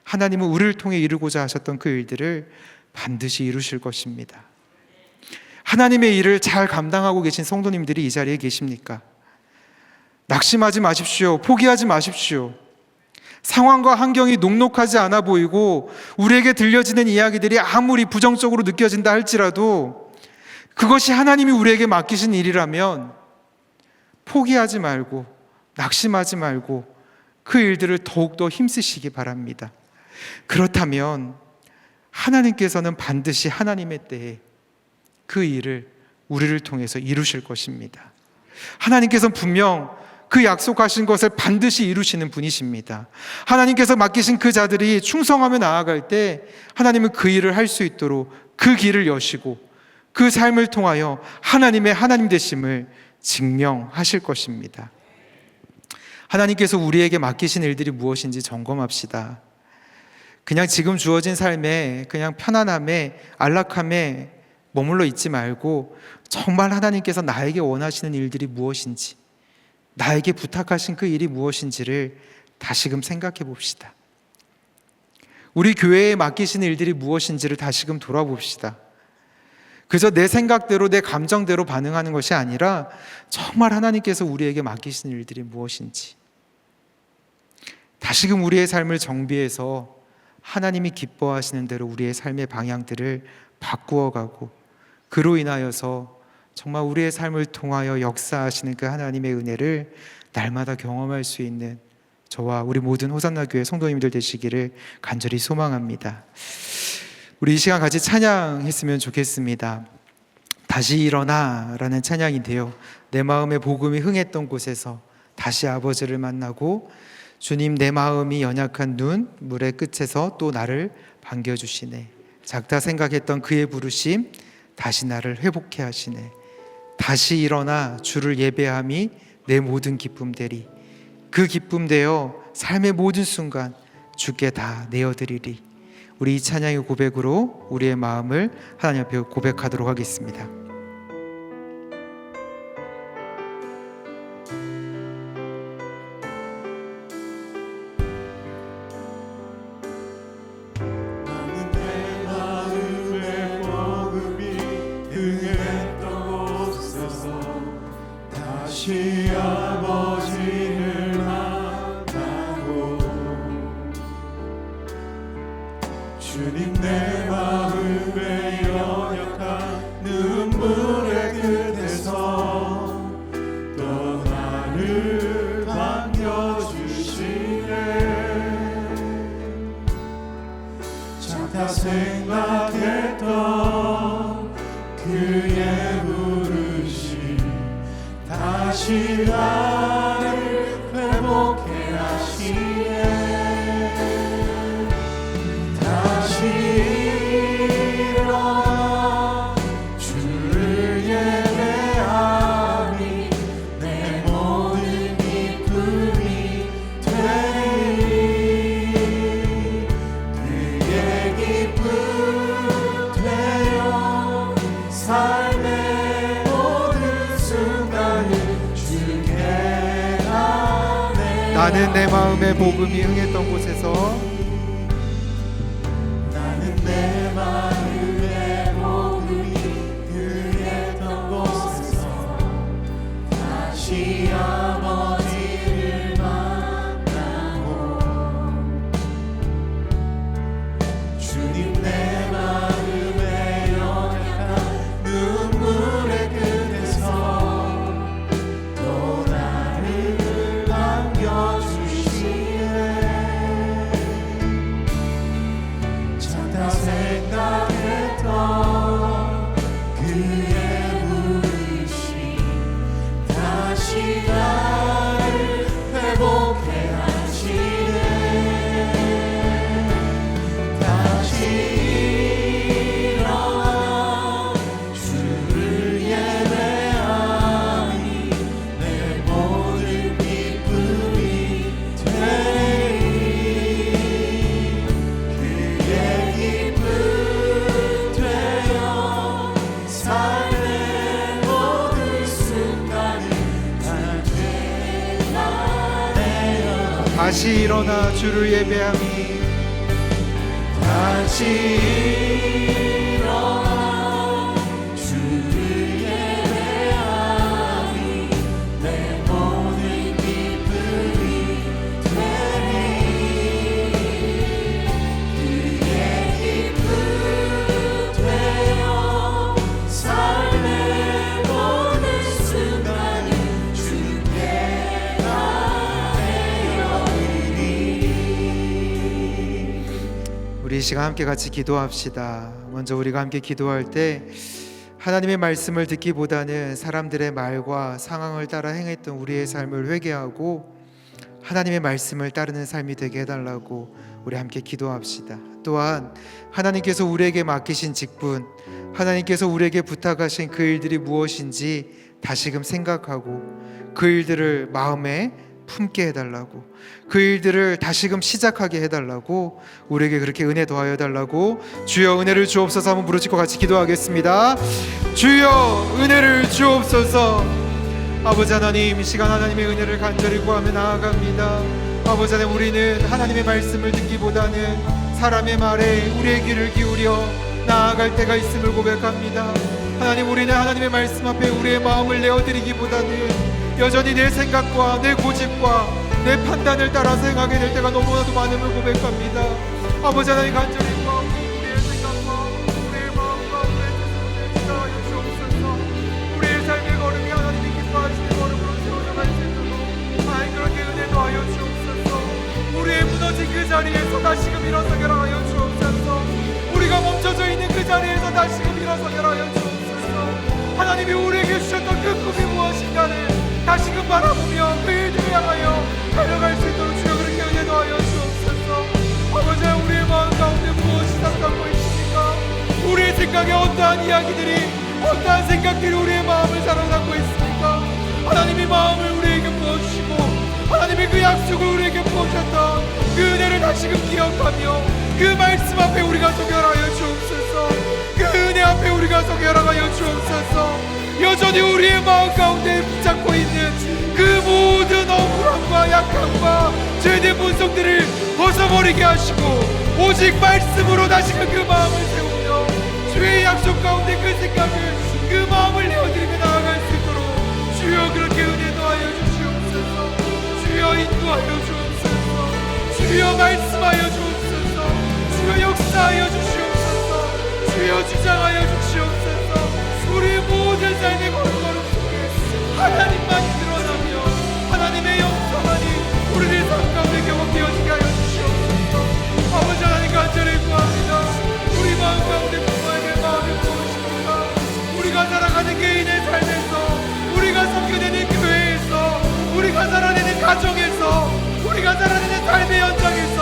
하나님은 우리를 통해 이루고자 하셨던 그 일들을 반드시 이루실 것입니다. 하나님의 일을 잘 감당하고 계신 성도님들이 이 자리에 계십니까? 낙심하지 마십시오. 포기하지 마십시오. 상황과 환경이 녹록하지 않아 보이고 우리에게 들려지는 이야기들이 아무리 부정적으로 느껴진다 할지라도 그것이 하나님이 우리에게 맡기신 일이라면 포기하지 말고 낙심하지 말고 그 일들을 더욱더 힘쓰시기 바랍니다. 그렇다면 하나님께서는 반드시 하나님의 때에 그 일을 우리를 통해서 이루실 것입니다. 하나님께서는 분명 그 약속하신 것을 반드시 이루시는 분이십니다. 하나님께서 맡기신 그 자들이 충성하며 나아갈 때 하나님은 그 일을 할 수 있도록 그 길을 여시고 그 삶을 통하여 하나님의 하나님 되심을 증명하실 것입니다. 하나님께서 우리에게 맡기신 일들이 무엇인지 점검합시다. 그냥 지금 주어진 삶에 그냥 편안함에 안락함에 머물러 있지 말고 정말 하나님께서 나에게 원하시는 일들이 무엇인지, 나에게 부탁하신 그 일이 무엇인지를 다시금 생각해 봅시다. 우리 교회에 맡기신 일들이 무엇인지를 다시금 돌아봅시다. 그저 내 생각대로 내 감정대로 반응하는 것이 아니라 정말 하나님께서 우리에게 맡기신 일들이 무엇인지 다시금 우리의 삶을 정비해서 하나님이 기뻐하시는 대로 우리의 삶의 방향들을 바꾸어가고 그로 인하여서 정말 우리의 삶을 통하여 역사하시는 그 하나님의 은혜를 날마다 경험할 수 있는 저와 우리 모든 호산나 교회 성도님들 되시기를 간절히 소망합니다. 우리 이 시간 같이 찬양했으면 좋겠습니다. 다시 일어나 라는 찬양인데요, 내 마음의 복음이 흥했던 곳에서 다시 아버지를 만나고 주님 내 마음이 연약한 눈 물의 끝에서 또 나를 반겨주시네. 작다 생각했던 그의 부르심 다시 나를 회복해 하시네. 다시 일어나 주를 예배함이 내 모든 기쁨 되리. 그 기쁨 되어 삶의 모든 순간 주께 다 내어드리리. 우리 이 찬양의 고백으로 우리의 마음을 하나님 앞에 고백하도록 하겠습니다. 나는 내 마음의 복음이 흥했던 곳에서 다시 아버지를 만나고 주님 내 마음의 연약한 눈물의 끝에서 또 나를 반겨주시네. 작다 생각했던 그의 부르심 다시 나를 회복해 하시네. 다시 일어나 주를 예배함이 내 모든 기쁨이 되리. 그의 기쁨 되어 삶의 모든 순간을 주게 하네. 나는 내 마음의 복음이 흥했던 곳에서 내 마음의 복음이 흥했던 곳에서 다시 아버지를 만나고 주님 내 마음의 연약한 눈물의 끝에서 또 나를 반겨주시네. 작다 생각했던 그의 부르심 다시 나를 회복해 하시네. 다시 일어나 주를 예배하니 내 모든 다시 일어나 주를 예배함이 다시 일어나 주를 예배하니 내 모든 기쁨이 되리 그의 기쁨 되어 삶의 모든 순간을 주께 나아내리니. 우리 이 시간 함께 같이 기도합시다. 먼저 우리가 함께 기도할 때 하나님의 말씀을 듣기보다는 사람들의 말과 상황을 따라 행했던 우리의 삶을 회개하고 하나님의 말씀을 따르는 삶이 되게 해달라고 우리 함께 기도합시다. 또한 하나님께서 우리에게 맡기신 직분, 하나님께서 우리에게 부탁하신 그 일들이 무엇인지 다시금 생각하고 그 일들을 마음에 품게 해달라고, 그 일들을 다시금 시작하게 해달라고, 우리에게 그렇게 은혜 더하여 달라고 주여 은혜를 주옵소서 한번 부르짖고 같이 기도하겠습니다. 주여 은혜를 주옵소서. 아버지 하나님, 이 시간 하나님의 은혜를 간절히 구하며 나아갑니다. 아버지 하나님, 우리는 하나님의 말씀을 듣기보다는 사람의 말에 우리의 귀를 기울여 나아갈 때가 있음을 고백합니다. 하나님, 우리는 하나님의 말씀 앞에 우리의 마음을 내어드리기보다는 여전히 내 생각과 내 고집과 내 판단을 따라서 행하게 될 때가 너무나도 많음을 고백합니다. 아버지 하나님, 간절히 구하고 우리의 생각과 우리의 마음과 우리의 뜻을 지나가여 주옵소서. 우리의 삶의 걸음이 하나님이 기뻐하시는 걸음으로 세워나갈 수 있도록 하나님 그렇게 은혜 더하여 주옵소서. 우리의 무너진 그 자리에서 다시금 일어서게 하여 주옵소서. 우리가 멈춰져 있는 그 자리에서 다시금 일어서게 하여 주옵소서. 하나님이 우리에게 주셨던 그 꿈이 무엇인가를 다시금 바라보며 그 일들을 향하여 달려갈 수 있도록 주여 그렇게 은혜 더하여 주옵소서. 아버지, 우리의 마음 가운데 무엇이 담고 있습니까? 우리의 생각에 어떠한 이야기들이, 어떠한 생각들이 우리의 마음을 사로잡고 있습니까? 하나님이 마음을 우리에게 부어주시고 하나님이 그 약속을 우리에게 부어주셨던 그 은혜를 다시금 기억하며 그 말씀 앞에 우리가 소결하여 주옵소서. 그 은혜 앞에 우리가 소결하여 주옵소서. 여전히 우리의 마음 가운데 붙잡고 있는 그 모든 억울함과 약함과 죄된 본성들을 벗어버리게 하시고 오직 말씀으로 다시금 그 마음을 세우며 주의 약속 가운데 그 생각을, 그 마음을 내어드리며 나아갈 수 있도록 주여 그렇게 은혜 더하여 주시옵소서. 주여 인도하여 주옵소서. 주여 말씀하여 주옵소서. 주여 역사하여 주시옵소서. 주여 주장하여 주시옵소서. 우리의 모든 삶의 걸음걸음 속에 하나님만이 드러나며 하나님의 영성만이 우리의 삶 가운데 경험되어지게 하여 주시옵소서. 아버지 하나님, 간절히 구합니다. 우리 마음 가운데 부모에게 마음이 무엇입니까? 우리가 살아가는 개인의 삶에서, 우리가 섬겨내는 교회에서, 우리가 살아내는 가정에서, 우리가 살아내는 삶의 현장에서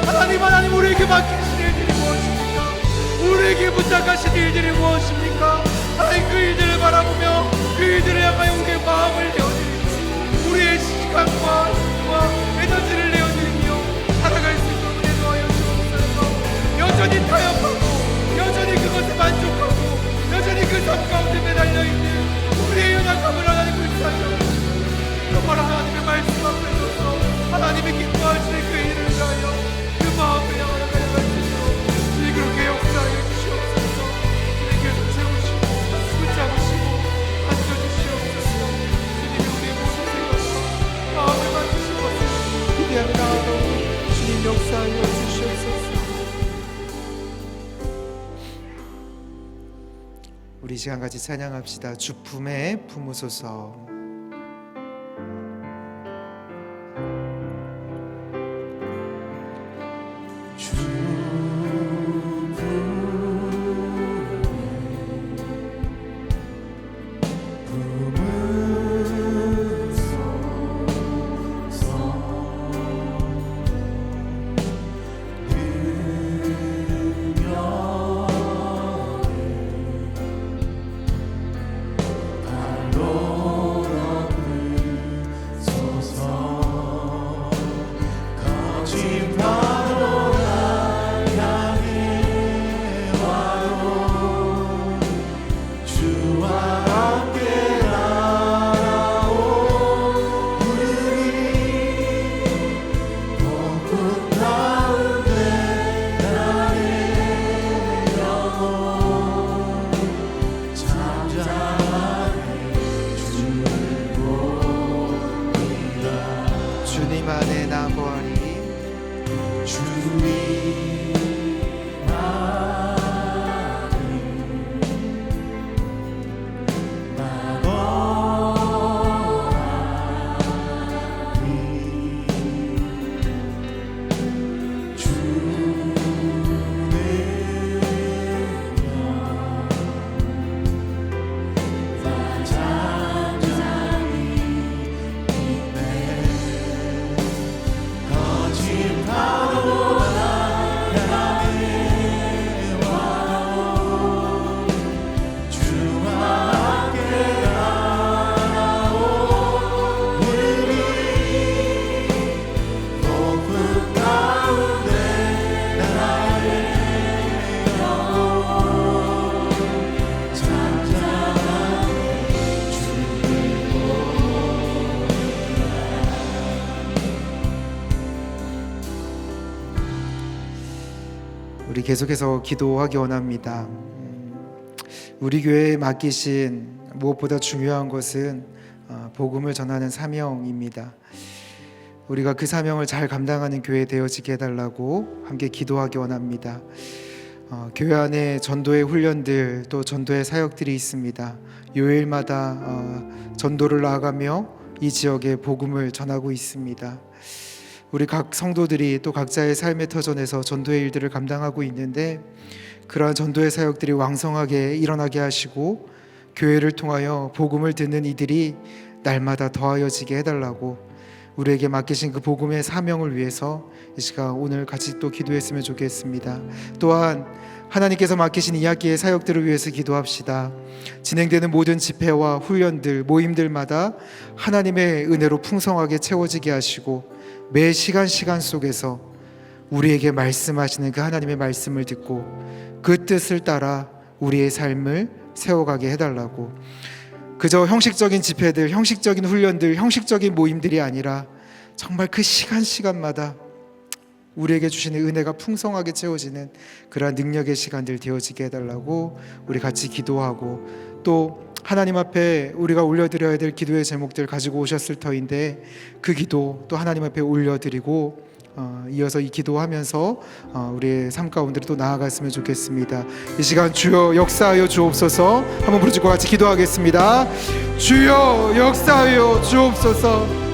하나님 우리에게 맡기신 일들이 무엇입니까? 우리에게 부탁하신 일들이 무엇입니까? 하나님, 그 일들을 바라보며 그 일들을 향하여 우리의 마음을 내어드리고 우리의 시간과 힘과 에너지를 내어드리며 살아갈 수 있도록 은혜 더하여 주옵소서. 여전히 타협하고 여전히 그것에 만족하고 여전히 그 삶 가운데 매달려 있는 우리의 연약함을 하나님 불쌍히 정말 하나님의 말씀 앞에 서서 하나님이 기뻐하시는 그 일을 위하여 그 마음을 향하여 달려갈 수 있도록 주님 그렇게 역사하여 주시옵소서. 주님께서 채우시고 붙잡으시고 앉아주시옵소서. 주님이 우리의 모든 생각과 마음을 만드신 것을 기대하며 나아가고 주님 역사하여 주시옵소서. 우리 시간 같이 찬양합시다. 주 품에 품으소서. 로 우리 계속해서 기도하기 원합니다. 우리 교회에 맡기신 무엇보다 중요한 것은 복음을 전하는 사명입니다. 우리가 그 사명을 잘 감당하는 교회 되어지게 해달라고 함께 기도하기 원합니다. 교회 안에 전도의 훈련들 또 전도의 사역들이 있습니다. 요일마다 전도를 나아가며 이 지역에 복음을 전하고 있습니다. 우리 각 성도들이 또 각자의 삶의 터전에서 전도의 일들을 감당하고 있는데 그러한 전도의 사역들이 왕성하게 일어나게 하시고 교회를 통하여 복음을 듣는 이들이 날마다 더하여지게 해달라고 우리에게 맡기신 그 복음의 사명을 위해서 이 시간 오늘 같이 또 기도했으면 좋겠습니다. 또한 하나님께서 맡기신 이 학기의 사역들을 위해서 기도합시다. 진행되는 모든 집회와 훈련들, 모임들마다 하나님의 은혜로 풍성하게 채워지게 하시고 매 시간 속에서 우리에게 말씀하시는 그 하나님의 말씀을 듣고 그 뜻을 따라 우리의 삶을 세워가게 해달라고, 그저 형식적인 집회들, 형식적인 훈련들, 형식적인 모임들이 아니라 정말 그 시간마다 우리에게 주시는 은혜가 풍성하게 채워지는 그러한 능력의 시간들 되어지게 해달라고 우리 같이 기도하고, 또 하나님 앞에 우리가 올려드려야 될 기도의 제목들 가지고 오셨을 터인데 그 기도 또 하나님 앞에 올려드리고 이어서 이 기도하면서 우리의 삶 가운데로 또 나아갔으면 좋겠습니다. 이 시간 주여 역사하여 주옵소서 한번 부르짖고 같이 기도하겠습니다. 주여 역사하여 주옵소서.